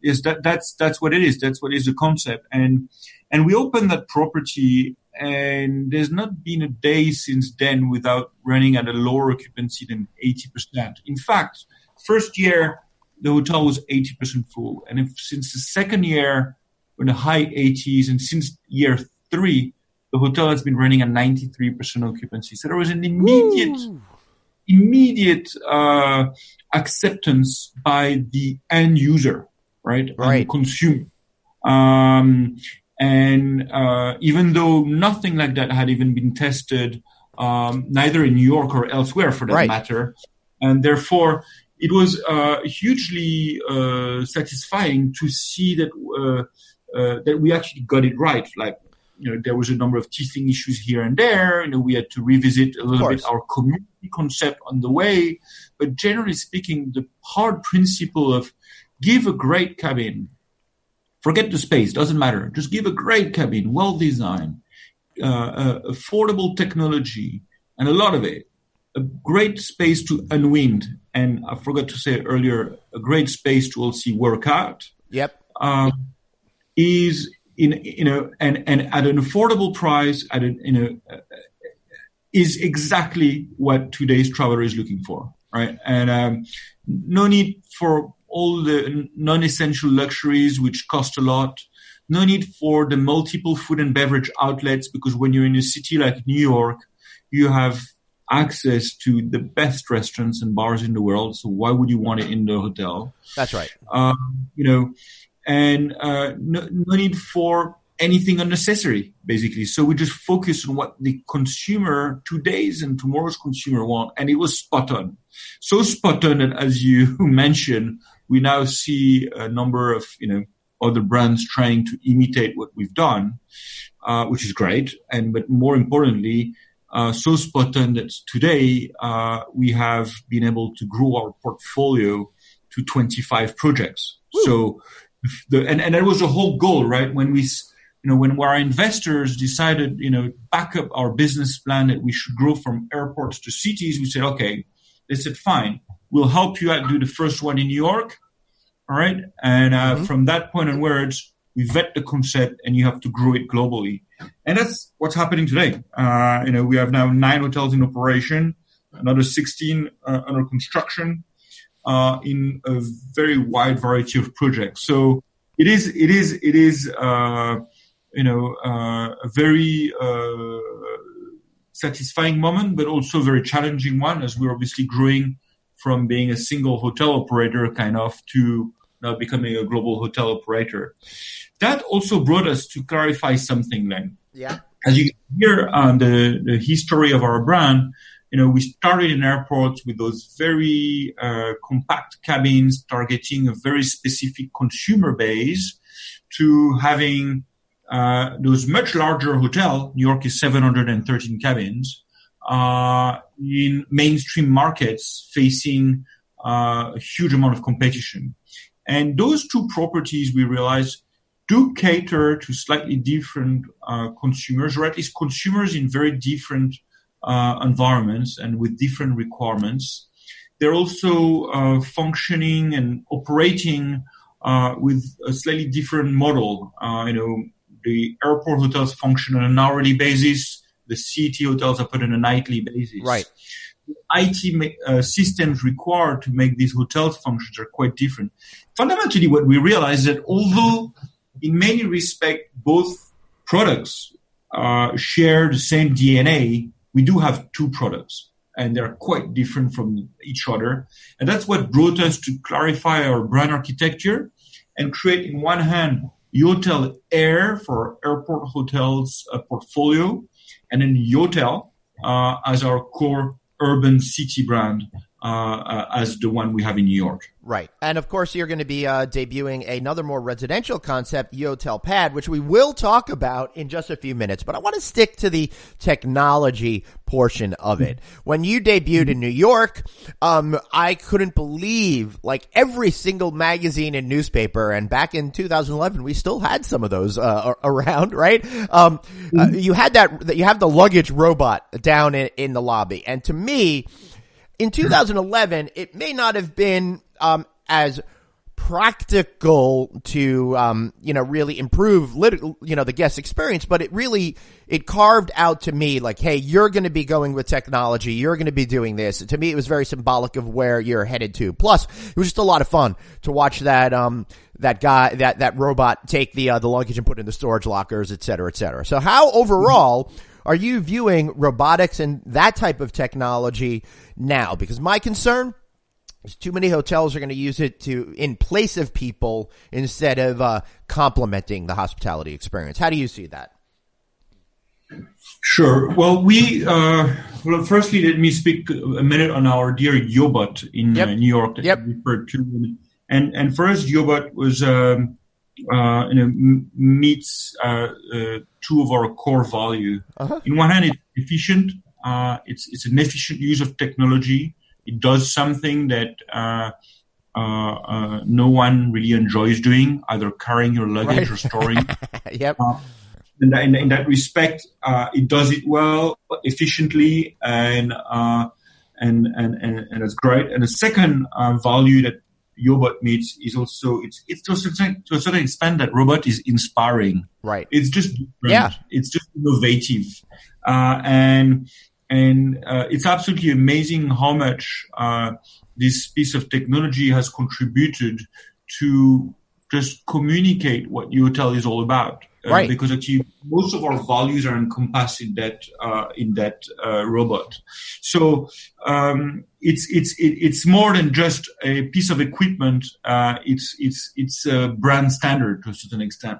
that's what it is. That's what is the concept. And we opened that property, and there's not been a day since then without running at a lower occupancy than 80%. In fact, first year the hotel was 80% full, and since the second year in the high 80s, and since year 3, the hotel has been running at 93% occupancy. So there was an immediate acceptance by the end user, right? And consumer. Even though nothing like that had even been tested, neither in New York or elsewhere for that matter, and therefore it was hugely satisfying to see that that we actually got it right. Like, there was a number of teething issues here and there. We had to revisit a little bit our community concept on the way. But generally speaking, the hard principle of give a great cabin, forget the space, doesn't matter. Just give a great cabin, well-designed, affordable technology, and a lot of it. A great space to unwind. And I forgot to say earlier, a great space to also work out. Yep. Is and at an affordable price, is exactly what today's traveler is looking for, right? And no need for all the non-essential luxuries which cost a lot. No need for the multiple food and beverage outlets, because when you're in a city like New York, you have access to the best restaurants and bars in the world. So why would you want it in the hotel? That's right. No need for anything unnecessary, basically. So we just focus on what the consumer, today's and tomorrow's consumer want, and it was spot on. So spot on that, as you mentioned, we now see a number of, other brands trying to imitate what we've done, which is great. But more importantly, so spot on that today, we have been able to grow our portfolio to 25 projects. Woo. So, and that was the whole goal, right? When when our investors decided, back up our business plan that we should grow from airports to cities, we said, okay, they said, fine, we'll help you out do the first one in New York. All right. And from that point onwards, we vet the concept and you have to grow it globally. And that's what's happening today. We have now 9 hotels in operation, another 16 under construction, in a very wide variety of projects. So it is a very satisfying moment, but also a very challenging one, as we're obviously growing from being a single hotel operator kind of to now becoming a global hotel operator. That also brought us to clarify something then. Yeah. As you hear on the history of our brand, we started in airports with those very compact cabins targeting a very specific consumer base, to having those much larger hotel. New York is 713 cabins in mainstream markets facing a huge amount of competition. And those 2 properties, we realized, do cater to slightly different consumers, or at least consumers in very different environments and with different requirements. They're also functioning and operating with a slightly different model. The airport hotels function on an hourly basis. The city hotels are put on a nightly basis. Right. The IT systems required to make these hotels functions are quite different. Fundamentally, what we realize is that although in many respects both products share the same DNA, we do have 2 products, and they're quite different from each other. And that's what brought us to clarify our brand architecture and create, in one hand, Yotel Air for airport hotels portfolio, and then Yotel as our core urban city brand, as the one we have in New York. Right. And of course, you're going to be debuting another more residential concept, Yotel Pad, which we will talk about in just a few minutes. But I want to stick to the technology portion of it. When you debuted in New York, I couldn't believe, like, every single magazine and newspaper, and back in 2011, we still had some of those around, right? You had you have the luggage robot down in the lobby. And to me, in 2011, it may not have been as practical to, really improve, the guest experience, but it carved out to me like, hey, you're going to be going with technology. You're going to be doing this. To me, it was very symbolic of where you're headed to. Plus, it was just a lot of fun to watch that robot take the luggage and put it in the storage lockers, et cetera, et cetera. So how overall are you viewing robotics and that type of technology now? Because my concern is too many hotels are going to use it in place of people instead of complementing the hospitality experience. How do you see that? Sure. Well, firstly, let me speak a minute on our dear Yobot in New York that you referred to. And for us, Yobot was meets two of our core value. In one hand, it's efficient. It's an efficient use of technology. It does something that no one really enjoys doing, either carrying your luggage or storing. In that respect, it does it well, efficiently, and that's great. And the second value that Yobot meets is also it's to a certain extent that robot is inspiring. Right. It's just different. Yeah. It's just innovative, and it's absolutely amazing how much this piece of technology has contributed to just communicate what Yotel is all about. Right. Because actually most of our values are encompassed in that robot. So it's more than just a piece of equipment. It's a brand standard to a certain extent.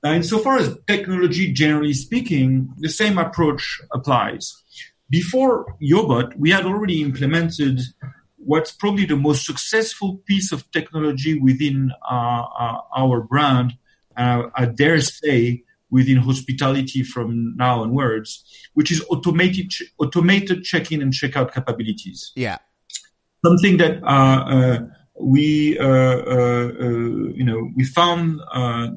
Now, insofar as technology, generally speaking, the same approach applies. Before Yobot, we had already implemented what's probably the most successful piece of technology within our brand, I dare say, within hospitality from now onwards, which is automated check-in and check-out capabilities. Yeah. Something that we found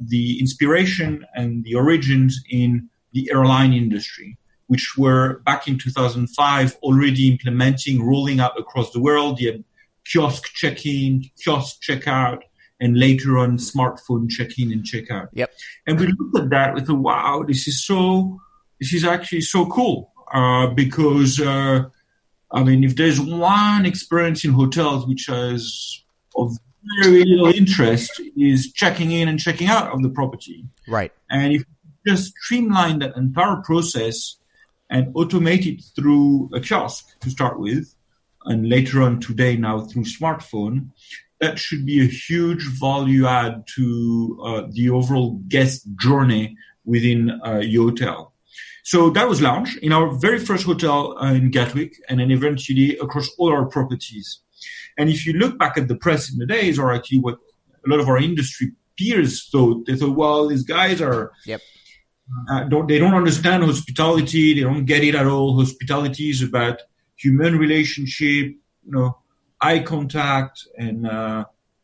the inspiration and the origins in the airline industry, which were back in 2005 already implementing, rolling out across the world. You had kiosk check-in, kiosk check-out, and later on smartphone check-in and check-out. Yep. And we looked at that with wow, this is actually so cool. Because, if there's one experience in hotels which is of very little interest is checking in and checking out of the property. Right. And if you just streamline that entire process and automate it through a kiosk to start with, and later on today now through smartphone, that should be a huge value add to the overall guest journey within Yotel. So that was launched in our very first hotel in Gatwick, and then eventually across all our properties. And if you look back at the press in the days, or actually what a lot of our industry peers thought, they thought, well, these guys are they don't understand hospitality, they don't get it at all. Hospitality is about human relationship, eye contact, and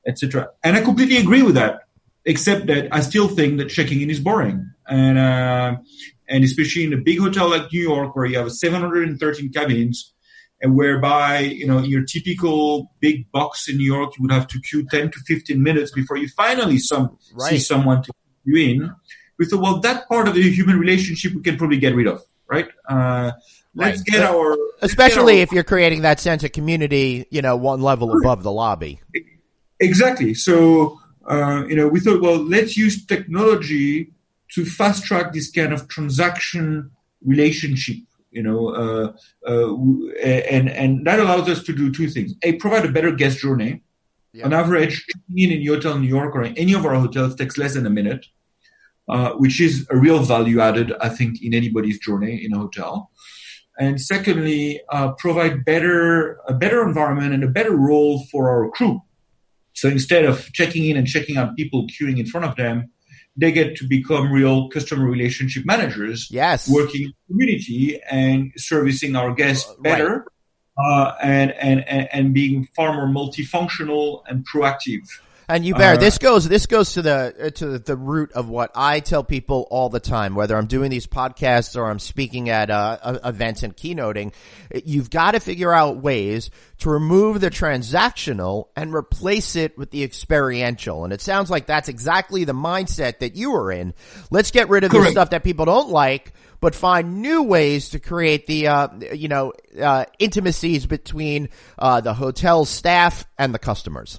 etc. And I completely agree with that, except that I still think that checking in is boring, and especially in a big hotel like New York, where you have 713 cabins, and whereby your typical big box in New York, you would have to queue 10 to 15 minutes before you finally see someone to put you in. We thought, well, that part of the human relationship we can probably get rid of, right? Let's get especially if you're creating that sense of community, one level above the lobby. Exactly. So, we thought, well, let's use technology to fast track this kind of transaction relationship, and that allows us to do two things. Provide a better guest journey. Yeah. On average, checking in Yotel New York or any of our hotels takes less than a minute, which is a real value added, I think, in anybody's journey in a hotel. And secondly, provide a better environment and a better role for our crew. So instead of checking in and checking out people queuing in front of them, they get to become real customer relationship managers. Yes. Working in the community and servicing our guests better, and being far more multifunctional and proactive. And Hubert, this goes to the root of what I tell people all the time, whether I'm doing these podcasts or I'm speaking at events and keynoting. You've got to figure out ways to remove the transactional and replace it with the experiential. And it sounds like that's exactly the mindset that you are in. Let's get rid of the stuff that people don't like, but find new ways to create the intimacies between the hotel staff and the customers.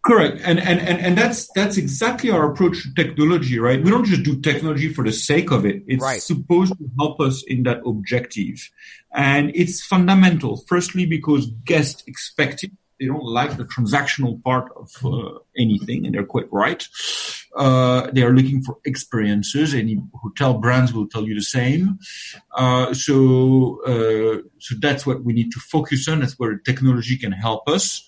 Correct. And that's exactly our approach to technology, right? We don't just do technology for the sake of it. It's supposed to help us in that objective. And it's fundamental. Firstly, because guests expect it. They don't like the transactional part of anything, and they're quite right. They are looking for experiences. Any hotel brands will tell you the same. So that's what we need to focus on. That's where technology can help us.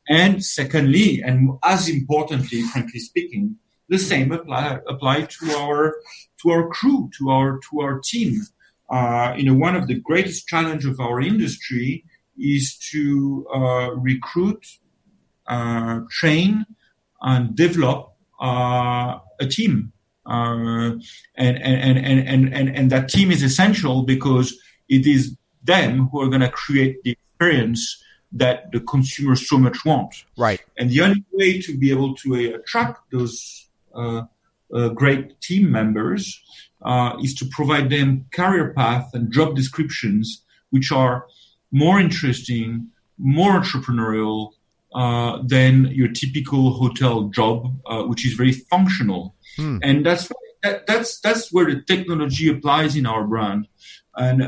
And secondly, and as importantly, frankly speaking, the same apply to our crew, to our team. One of the greatest challenge of our industry is to recruit, train, and develop a team. And that team is essential because it is them who are going to create the experience that the consumer so much wants. Right. And the only way to be able to attract those great team members is to provide them career path and job descriptions which are more interesting, more entrepreneurial than your typical hotel job, which is very functional. And that's where the technology applies in our brand. And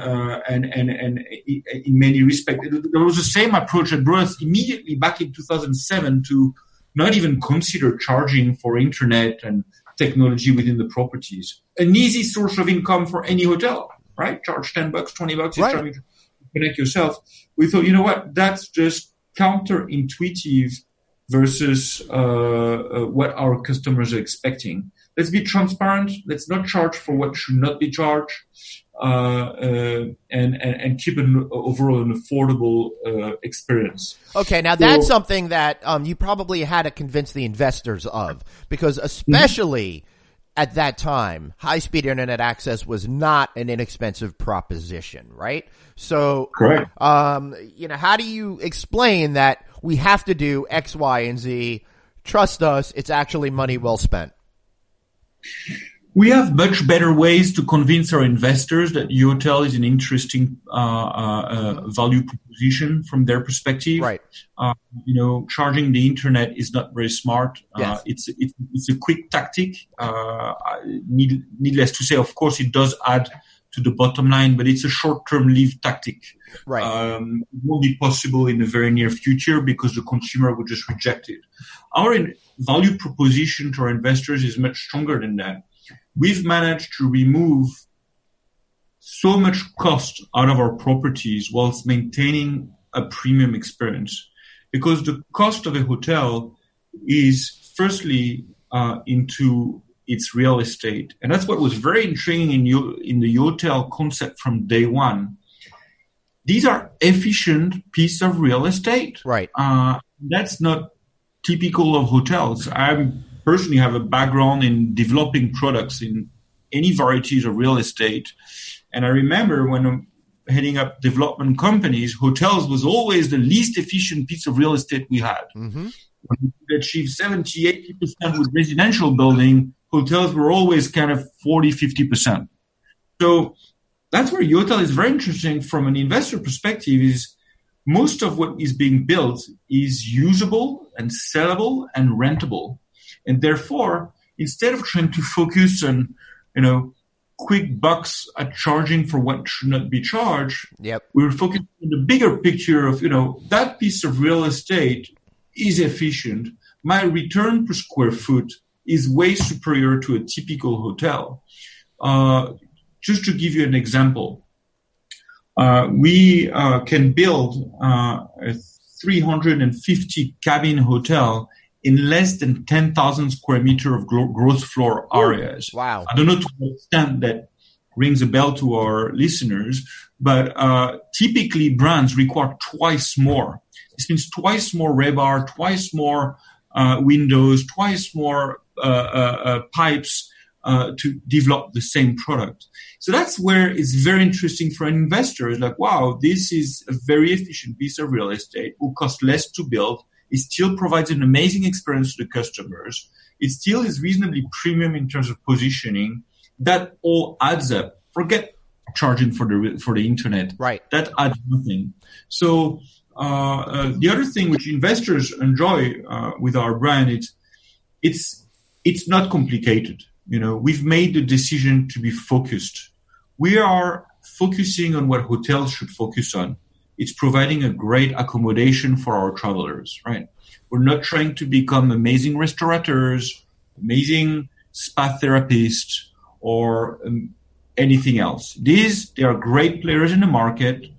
in many respects, there was the same approach that brought us immediately back in 2007 to not even consider charging for internet and technology within the properties. An easy source of income for any hotel, right? Charge $10, $20. Right. You're trying to connect yourself. We thought, you know what? That's just counterintuitive versus what our customers are expecting. Let's be transparent. Let's not charge for what should not be charged. And keep an overall an affordable experience. Okay, now that's something that you probably had to convince the investors of, because especially at that time, high-speed internet access was not an inexpensive proposition, right? So, correct. How do you explain that we have to do X, Y, and Z? Trust us, it's actually money well spent. We have much better ways to convince our investors that Yotel is an interesting value proposition from their perspective. Right. Charging the internet is not very smart. Yes. It's a quick tactic. Needless to say, of course, it does add to the bottom line, but it's a short-term lived tactic. Right. It won't be possible in the very near future because the consumer would just reject it. Our value proposition to our investors is much stronger than that. We've managed to remove so much cost out of our properties whilst maintaining a premium experience, because the cost of a hotel is firstly into its real estate. And that's what was very intriguing in the Yotel concept from day one. These are efficient pieces of real estate. Right. That's not typical of hotels. I personally have a background in developing products in any varieties of real estate. And I remember when I'm heading up development companies, hotels was always the least efficient piece of real estate we had. Mm-hmm. When we achieved 70-80% with residential building, hotels were always kind of 40-50%. So that's where Yotel is very interesting from an investor perspective. Is most of what is being built is usable and sellable and rentable. And therefore, instead of trying to focus on, quick bucks at charging for what should not be charged, we're focusing on the bigger picture of, that piece of real estate is efficient. My return per square foot is way superior to a typical hotel. Just to give you an example, we can build a 350 cabin hotel in less than 10,000 square meter of gross floor areas. Wow. I don't know to what extent that rings a bell to our listeners, but typically brands require twice more. This means twice more rebar, twice more windows, twice more pipes to develop the same product. So that's where it's very interesting for an investor. It's like, wow, this is a very efficient piece of real estate. It will cost less to build. It still provides an amazing experience to the customers. It still is reasonably premium in terms of positioning. That all adds up. Forget charging for the internet. Right. That adds nothing. So the other thing which investors enjoy with our brand, it's not complicated. You know, we've made the decision to be focused. We are focusing on what hotels should focus on. It's providing a great accommodation for our travelers, right? We're not trying to become amazing restaurateurs, amazing spa therapists, or anything else. They are great players in the market,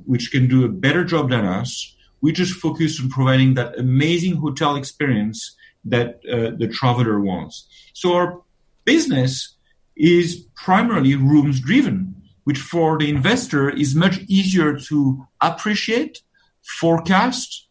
which can do a better job than us. We just focus on providing that amazing hotel experience that the traveler wants. So our business is primarily rooms driven, which for the investor is much easier to appreciate, forecast,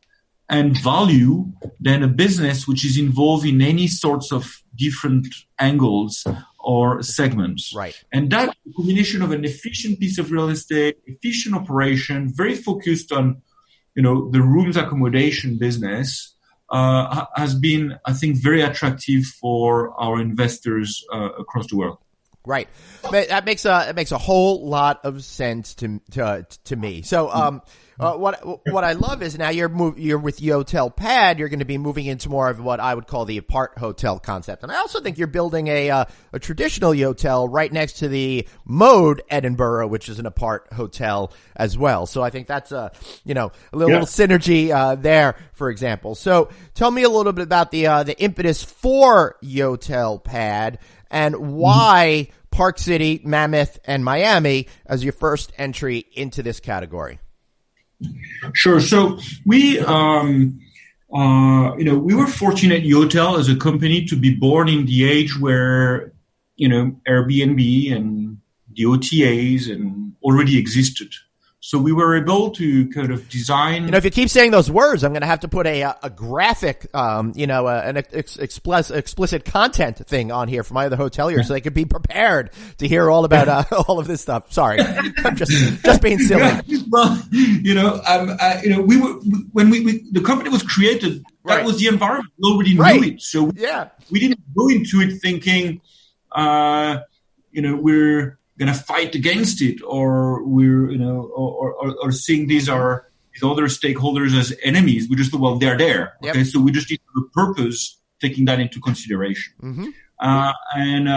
and value than a business which is involved in any sorts of different angles or segments. Right. And that combination of an efficient piece of real estate, efficient operation, very focused on, the rooms accommodation business, has been, I think, very attractive for our investors across the world. Right. That makes a whole lot of sense to me. So, what I love is now you're with Yotel Pad. You're going to be moving into more of what I would call the apart hotel concept, and I also think you're building a traditional Yotel right next to the Mode Edinburgh, which is an apart hotel as well. So I think that's a little synergy there, for example. So tell me a little bit about the impetus for Yotel Pad and why Park City, Mammoth, and Miami as your first entry into this category. Sure. So we were fortunate, Yotel as a company, to be born in the age where, Airbnb and the OTAs and already existed. So we were able to kind of design. If you keep saying those words, I'm going to have to put a graphic, an explicit content thing on here for my other hoteliers, so they could be prepared to hear all about all of this stuff. Sorry, I'm just being silly. Yeah. Well, we were when the company was created. That Right. was the environment. We already knew it, so we didn't go into it thinking, we're going to fight against it, or we're, or seeing these other stakeholders as enemies. We just thought, well, they're there. Yep. Okay. So we just need to have a purpose, taking that into consideration. Mm-hmm. And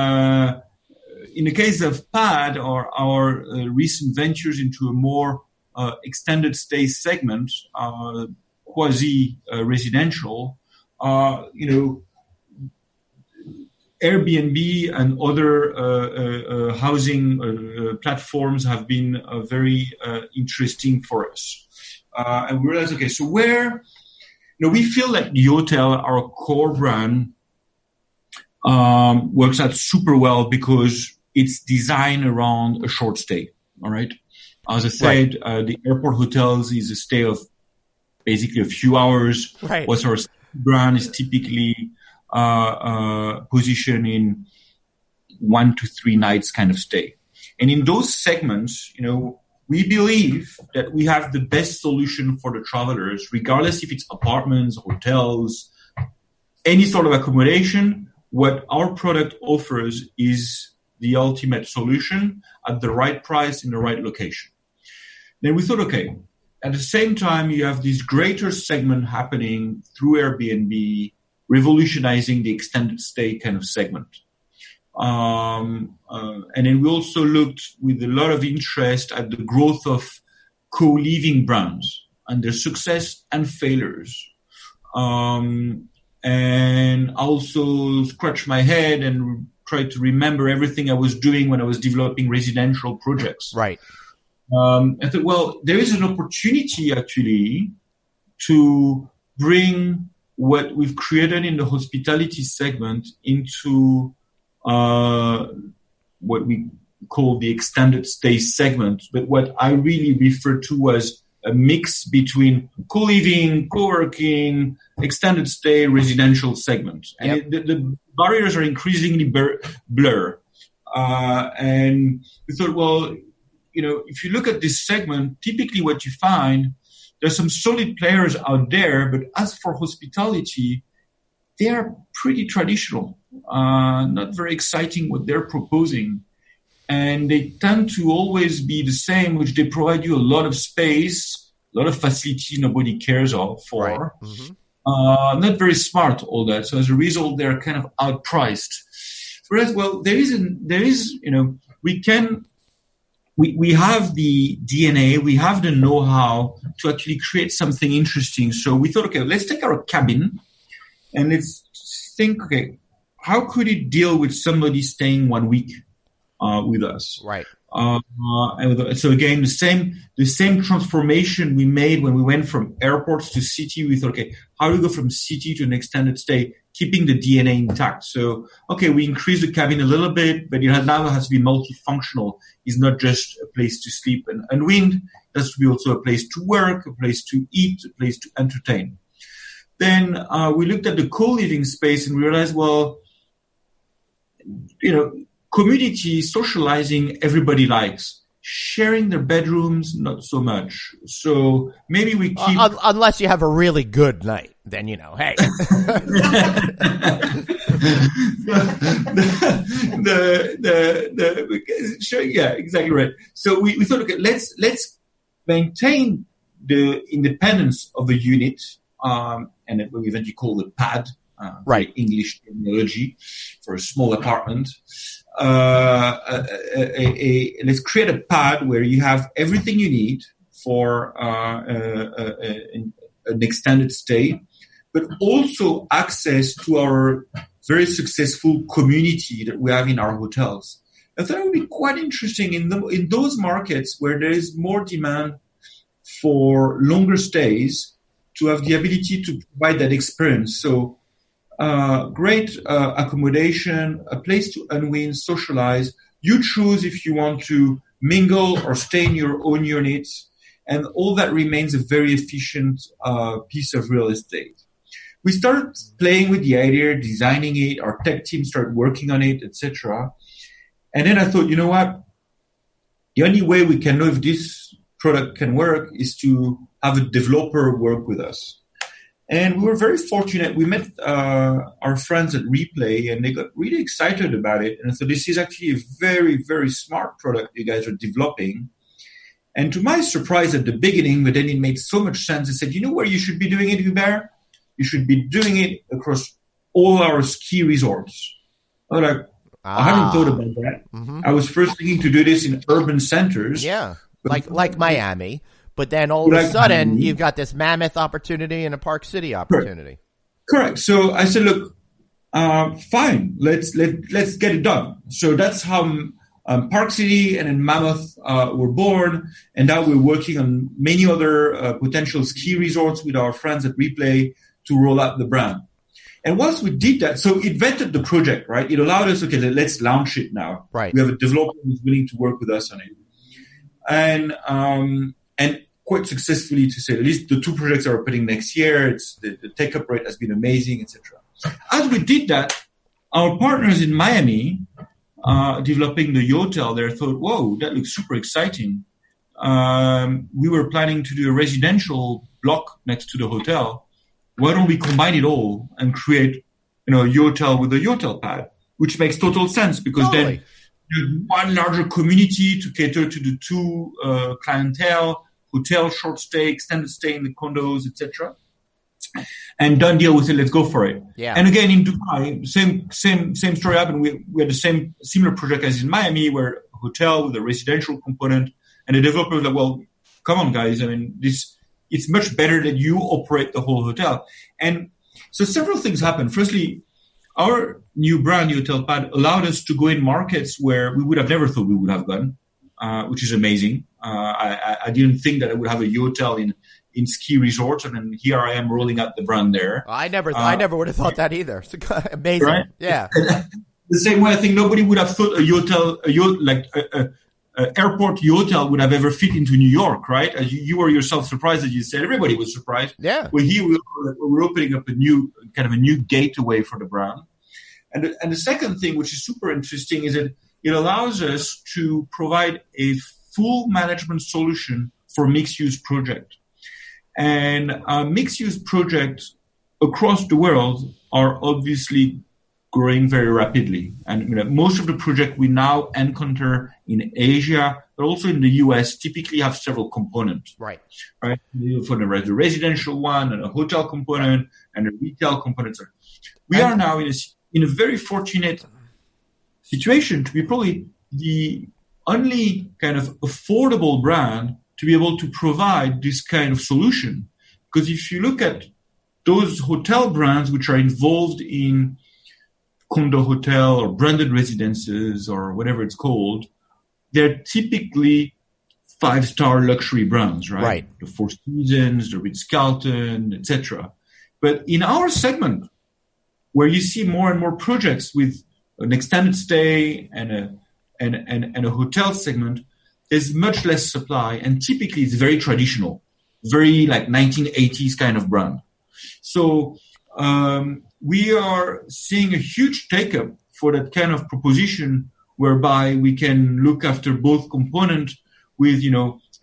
in the case of PAD, or our recent ventures into a more extended stay segment, quasi residential, Airbnb and other housing platforms have been very interesting for us. And we realized, okay, so where, we feel that Yotel, our core brand, works out super well because it's designed around a short stay. All right. As I said, the airport hotels is a stay of basically a few hours. Right. What's our brand is typically position in 1 to 3 nights kind of stay. And in those segments, we believe that we have the best solution for the travelers, regardless if it's apartments, hotels, any sort of accommodation. What our product offers is the ultimate solution at the right price in the right location. Then we thought, okay, at the same time, you have this greater segment happening through Airbnb, revolutionizing the extended stay kind of segment. And then we also looked with a lot of interest at the growth of co-living brands and their success and failures. And I also scratched my head and tried to remember everything I was doing when I was developing residential projects. Right. I thought, well, there is an opportunity actually to bring what we've created in the hospitality segment into what we call the extended stay segment, but what I really refer to as a mix between co-living, co-working, extended stay, residential segment. And the barriers are increasingly blur. And we thought, well, if you look at this segment, typically what you find, there's some solid players out there, but as for hospitality, they are pretty traditional, not very exciting what they're proposing. And they tend to always be the same, which they provide you a lot of space, a lot of facility nobody cares for. Right. Mm-hmm. Not very smart, all that. So as a result, they're kind of outpriced. Whereas, well, we have the DNA, we have the know-how to actually create something interesting. So we thought, okay, let's take our cabin and let's think, okay, how could it deal with somebody staying 1 week with us? Right. And so again, the same transformation we made when we went from airports to city. We thought, okay, how do we go from city to an extended stay, keeping the DNA intact? So, okay, we increase the cabin a little bit, but it now has to be multifunctional. It's not just a place to sleep and unwind. It has to be also a place to work, a place to eat, a place to entertain. Then we looked at the co-living space and we realized, well, community, socializing, everybody likes. Sharing their bedrooms, not so much. So maybe we keep... unless you have a really good night, then, hey. Sure, yeah, exactly right. So we thought, okay, let's maintain the independence of the unit, and what we eventually call the pad, right? English terminology for a small apartment. Let's create a pad where you have everything you need for an extended stay, but also access to our very successful community that we have in our hotels. I thought it would be quite interesting in those markets where there is more demand for longer stays to have the ability to provide that experience. So great accommodation, a place to unwind, socialize. You choose if you want to mingle or stay in your own units, and all that remains a very efficient piece of real estate. We started playing with the idea, designing it. Our tech team started working on it, etc. And then I thought, you know what? The only way we can know if this product can work is to have a developer work with us. And we were very fortunate. We met our friends at Replay, and they got really excited about it. And so this is actually a very, very smart product you guys are developing. And to my surprise at the beginning, but then it made so much sense, they said, you know where you should be doing it, Hubert? You should be doing it across all our ski resorts. I was like, I haven't thought about that. Mm-hmm. I was first thinking to do this in urban centers. Yeah, like Miami. But then all of a sudden, you've got this Mammoth opportunity and a Park City opportunity. Correct. So I said, look, fine, let's get it done. So that's how Park City and then Mammoth were born. And now we're working on many other potential ski resorts with our friends at Replay to roll out the brand. And once we did that, so it vetted the project, right? It allowed us, okay, let's launch it now. Right. We have a developer who's willing to work with us on it. And quite successfully, to say at least, the two projects that we're putting next year, the take-up rate has been amazing, etc. As we did that, our partners in Miami, developing the Yotel there, thought, whoa, that looks super exciting. We were planning to do a residential block next to the hotel. Why don't we combine it all and create, a Yotel with a Yotel pad, which makes total sense because then you have one larger community to cater to the two clientele, hotel, short stay, extended stay in the condos, etc. And done deal with it. Let's go for it. Yeah. And again, in Dubai, same story happened. We had the similar project as in Miami, where a hotel with a residential component, and the developer was like, "Well, come on, guys. I mean, it's much better that you operate the whole hotel." And so several things happened. Firstly, our new brand, Yotel Pad, allowed us to go in markets where we would have never thought we would have gone, which is amazing. I didn't think that I would have a Yotel in ski resorts, and then here I am rolling out the brand there. I never would have thought that either. It's amazing, right? Yeah. The same way, I think nobody would have thought a Yotel, airport Yotel would have ever fit into New York, right? As you were yourself surprised, as you said, everybody was surprised. Yeah. Well, here we're opening up a new gateway for the brand. And the second thing, which is super interesting, is that it allows us to provide a full management solution for mixed-use project. And mixed-use projects across the world are obviously growing very rapidly. And most of the projects we now encounter in Asia, but also in the US, typically have several components. Right. For the residential one, and a hotel component, and a retail component. We are now in a very fortunate situation to be probably the only kind of affordable brand to be able to provide this kind of solution. Because if you look at those hotel brands which are involved in condo hotel or branded residences or whatever it's called, they're typically 5-star luxury brands, right? Right. The Four Seasons, the Ritz-Carlton, etc. But in our segment, where you see more and more projects with an extended stay and a hotel segment, there's much less supply, and typically it's very traditional, very like 1980s kind of brand. So we are seeing a huge take-up for that kind of proposition, whereby we can look after both components with,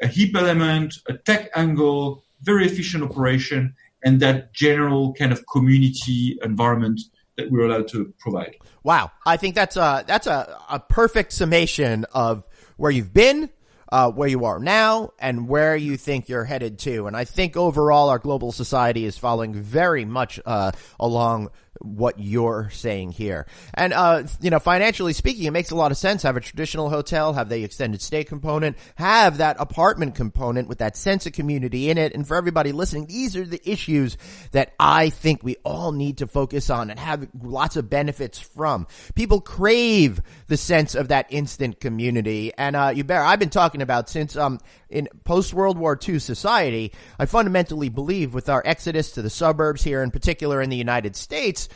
a HEAP element, a tech angle, very efficient operation, and that general kind of community environment that we're allowed to provide. Wow. I think that's a perfect summation of where you've been, where you are now, and where you think you're headed to. And I think overall our global society is following very much along what you're saying here. And, financially speaking, it makes a lot of sense. Have a traditional hotel, have the extended stay component, have that apartment component with that sense of community in it. And for everybody listening, these are the issues that I think we all need to focus on and have lots of benefits from. People crave the sense of that instant community. And, I've been talking about since, in post-World War II society, I fundamentally believe with our exodus to the suburbs here, in particular in the United States,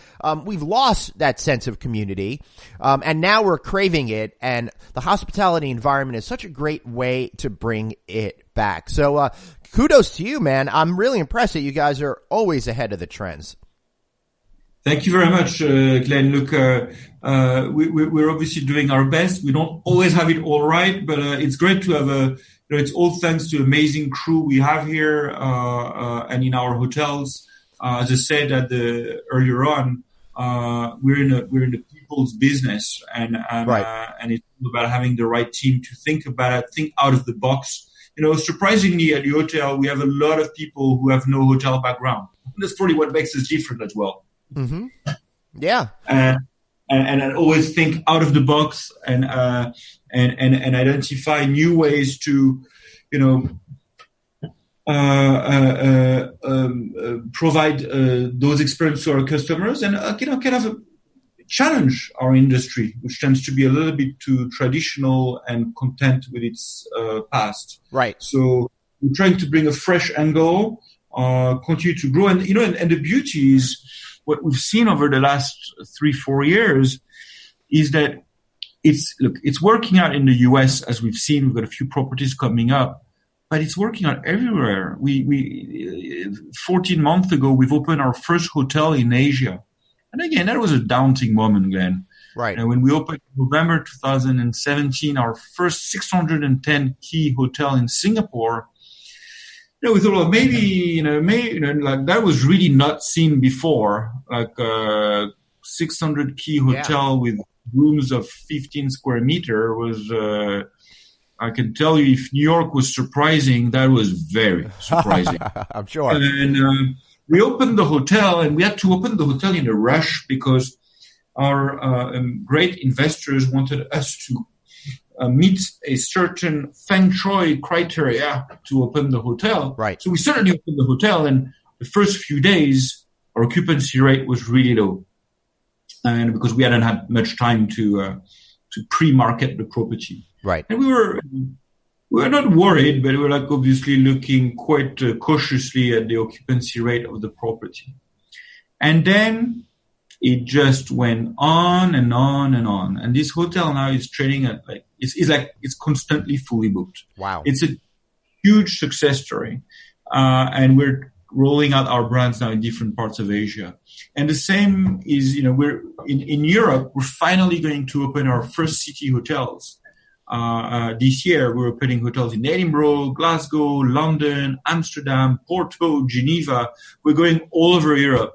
we've lost that sense of community, and now we're craving it, and the hospitality environment is such a great way to bring it back. So kudos to you, man. I'm really impressed that you guys are always ahead of the trends. Thank you very much, Glenn. Look, we're obviously doing our best. We don't always have it all right, but it's great to have it's all thanks to amazing crew we have here and in our hotels. As I said earlier on, we're in a people's business, and right. And it's about having the right team to think about it, think out of the box. Surprisingly at Yotel, we have a lot of people who have no hotel background. That's probably what makes us different as well. Mm-hmm. Yeah. And I always think out of the box and identify new ways to, provide those experiences to our customers, and kind of challenge our industry, which tends to be a little bit too traditional and content with its past. Right. So we're trying to bring a fresh angle, continue to grow, and the beauty is what we've seen over the last 3-4 years is that it's working out in the US, as we've seen. We've got a few properties coming up. But it's working out everywhere. We 14 months ago, we've opened our first hotel in Asia. And again, that was a daunting moment, Glenn. Right. And when we opened in November 2017, our first 610 key hotel in Singapore, we thought, well, maybe like that was really not seen before. Like 600 key hotel with rooms of 15 square meter was, I can tell you, if New York was surprising, that was very surprising. I'm sure. And we opened the hotel, and we had to open the hotel in a rush because our great investors wanted us to meet a certain feng shui criteria to open the hotel. Right. So we certainly opened the hotel, and the first few days, our occupancy rate was really low. And because we hadn't had much time to pre-market the property. Right. And we were not worried, but we were obviously looking quite cautiously at the occupancy rate of the property. And then it just went on and on and on. And this hotel now is trading at it's constantly fully booked. Wow. It's a huge success story. And we're rolling out our brands now in different parts of Asia. And the same is, we're in Europe, we're finally going to open our first city hotels. This year, we're opening hotels in Edinburgh, Glasgow, London, Amsterdam, Porto, Geneva. We're going all over Europe.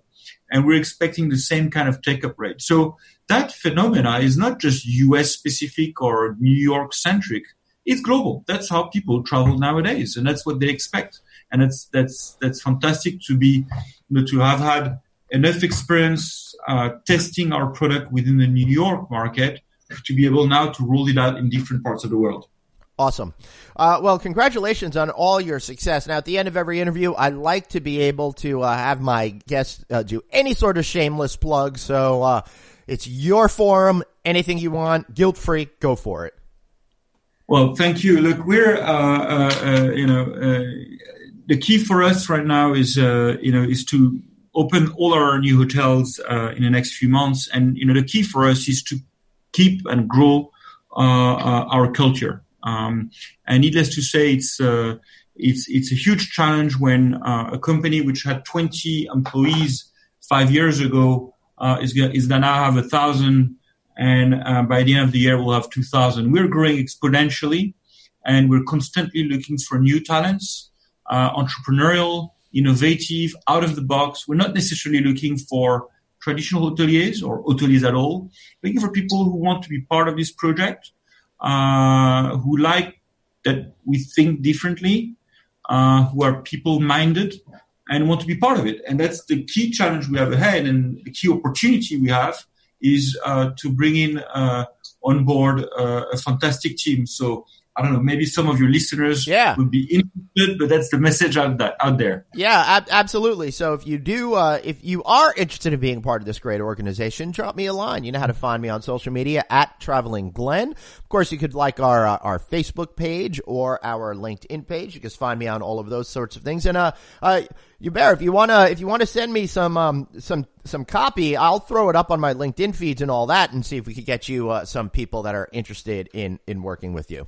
And we're expecting the same kind of take-up rate. So that phenomena is not just US specific or New York centric. It's global. That's how people travel nowadays, and that's what they expect. And that's fantastic to be, to have had enough experience testing our product within the New York market to be able now to roll it out in different parts of the world. Awesome. Well, congratulations on all your success. Now, at the end of every interview, I like to be able to have my guests do any sort of shameless plug. So it's your forum. Anything you want, guilt-free, go for it. Well, thank you. Look, we're, the key for us right now is to open all our new hotels in the next few months. And, the key for us is to keep and grow our culture. And needless to say, it's a huge challenge when a company which had 20 employees 5 years ago is gonna now have 1,000, and by the end of the year we'll have 2,000. We're growing exponentially, and we're constantly looking for new talents, entrepreneurial, innovative, out of the box. We're not necessarily looking for traditional hoteliers or hoteliers at all. We're looking for people who want to be part of this project. Who like that we think differently, who are people-minded and want to be part of it. And that's the key challenge we have ahead, and the key opportunity we have is to bring in on board a fantastic team. So I don't know, maybe some of your listeners would be interested, but that's the message out there. Yeah, absolutely. So if you are interested in being part of this great organization, drop me a line. You know how to find me on social media at Traveling Glenn. Of course, you could like our Facebook page or our LinkedIn page. You can find me on all of those sorts of things. And Hubert, if you wanna send me some copy, I'll throw it up on my LinkedIn feeds and all that, and see if we could get you some people that are interested in working with you.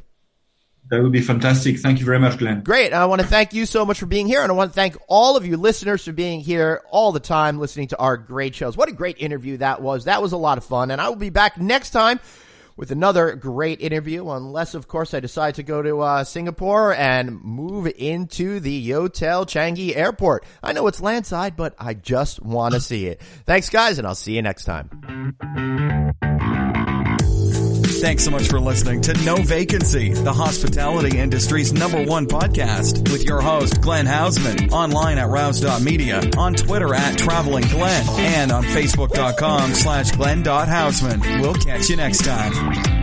That would be fantastic. Thank you very much, Glenn. Great. I want to thank you so much for being here, and I want to thank all of you listeners for being here all the time, listening to our great shows. What a great interview that was. That was a lot of fun, and I will be back next time with another great interview, unless, of course, I decide to go to Singapore and move into the Yotel Changi Airport. I know it's landside, but I just want to see it. Thanks, guys, and I'll see you next time. Thanks so much for listening to No Vacancy, the hospitality industry's #1 podcast, with your host, Glenn Hausman, online at rouse.media, on Twitter at Traveling Glenn, and on Facebook.com/Glenn.Hausman. We'll catch you next time.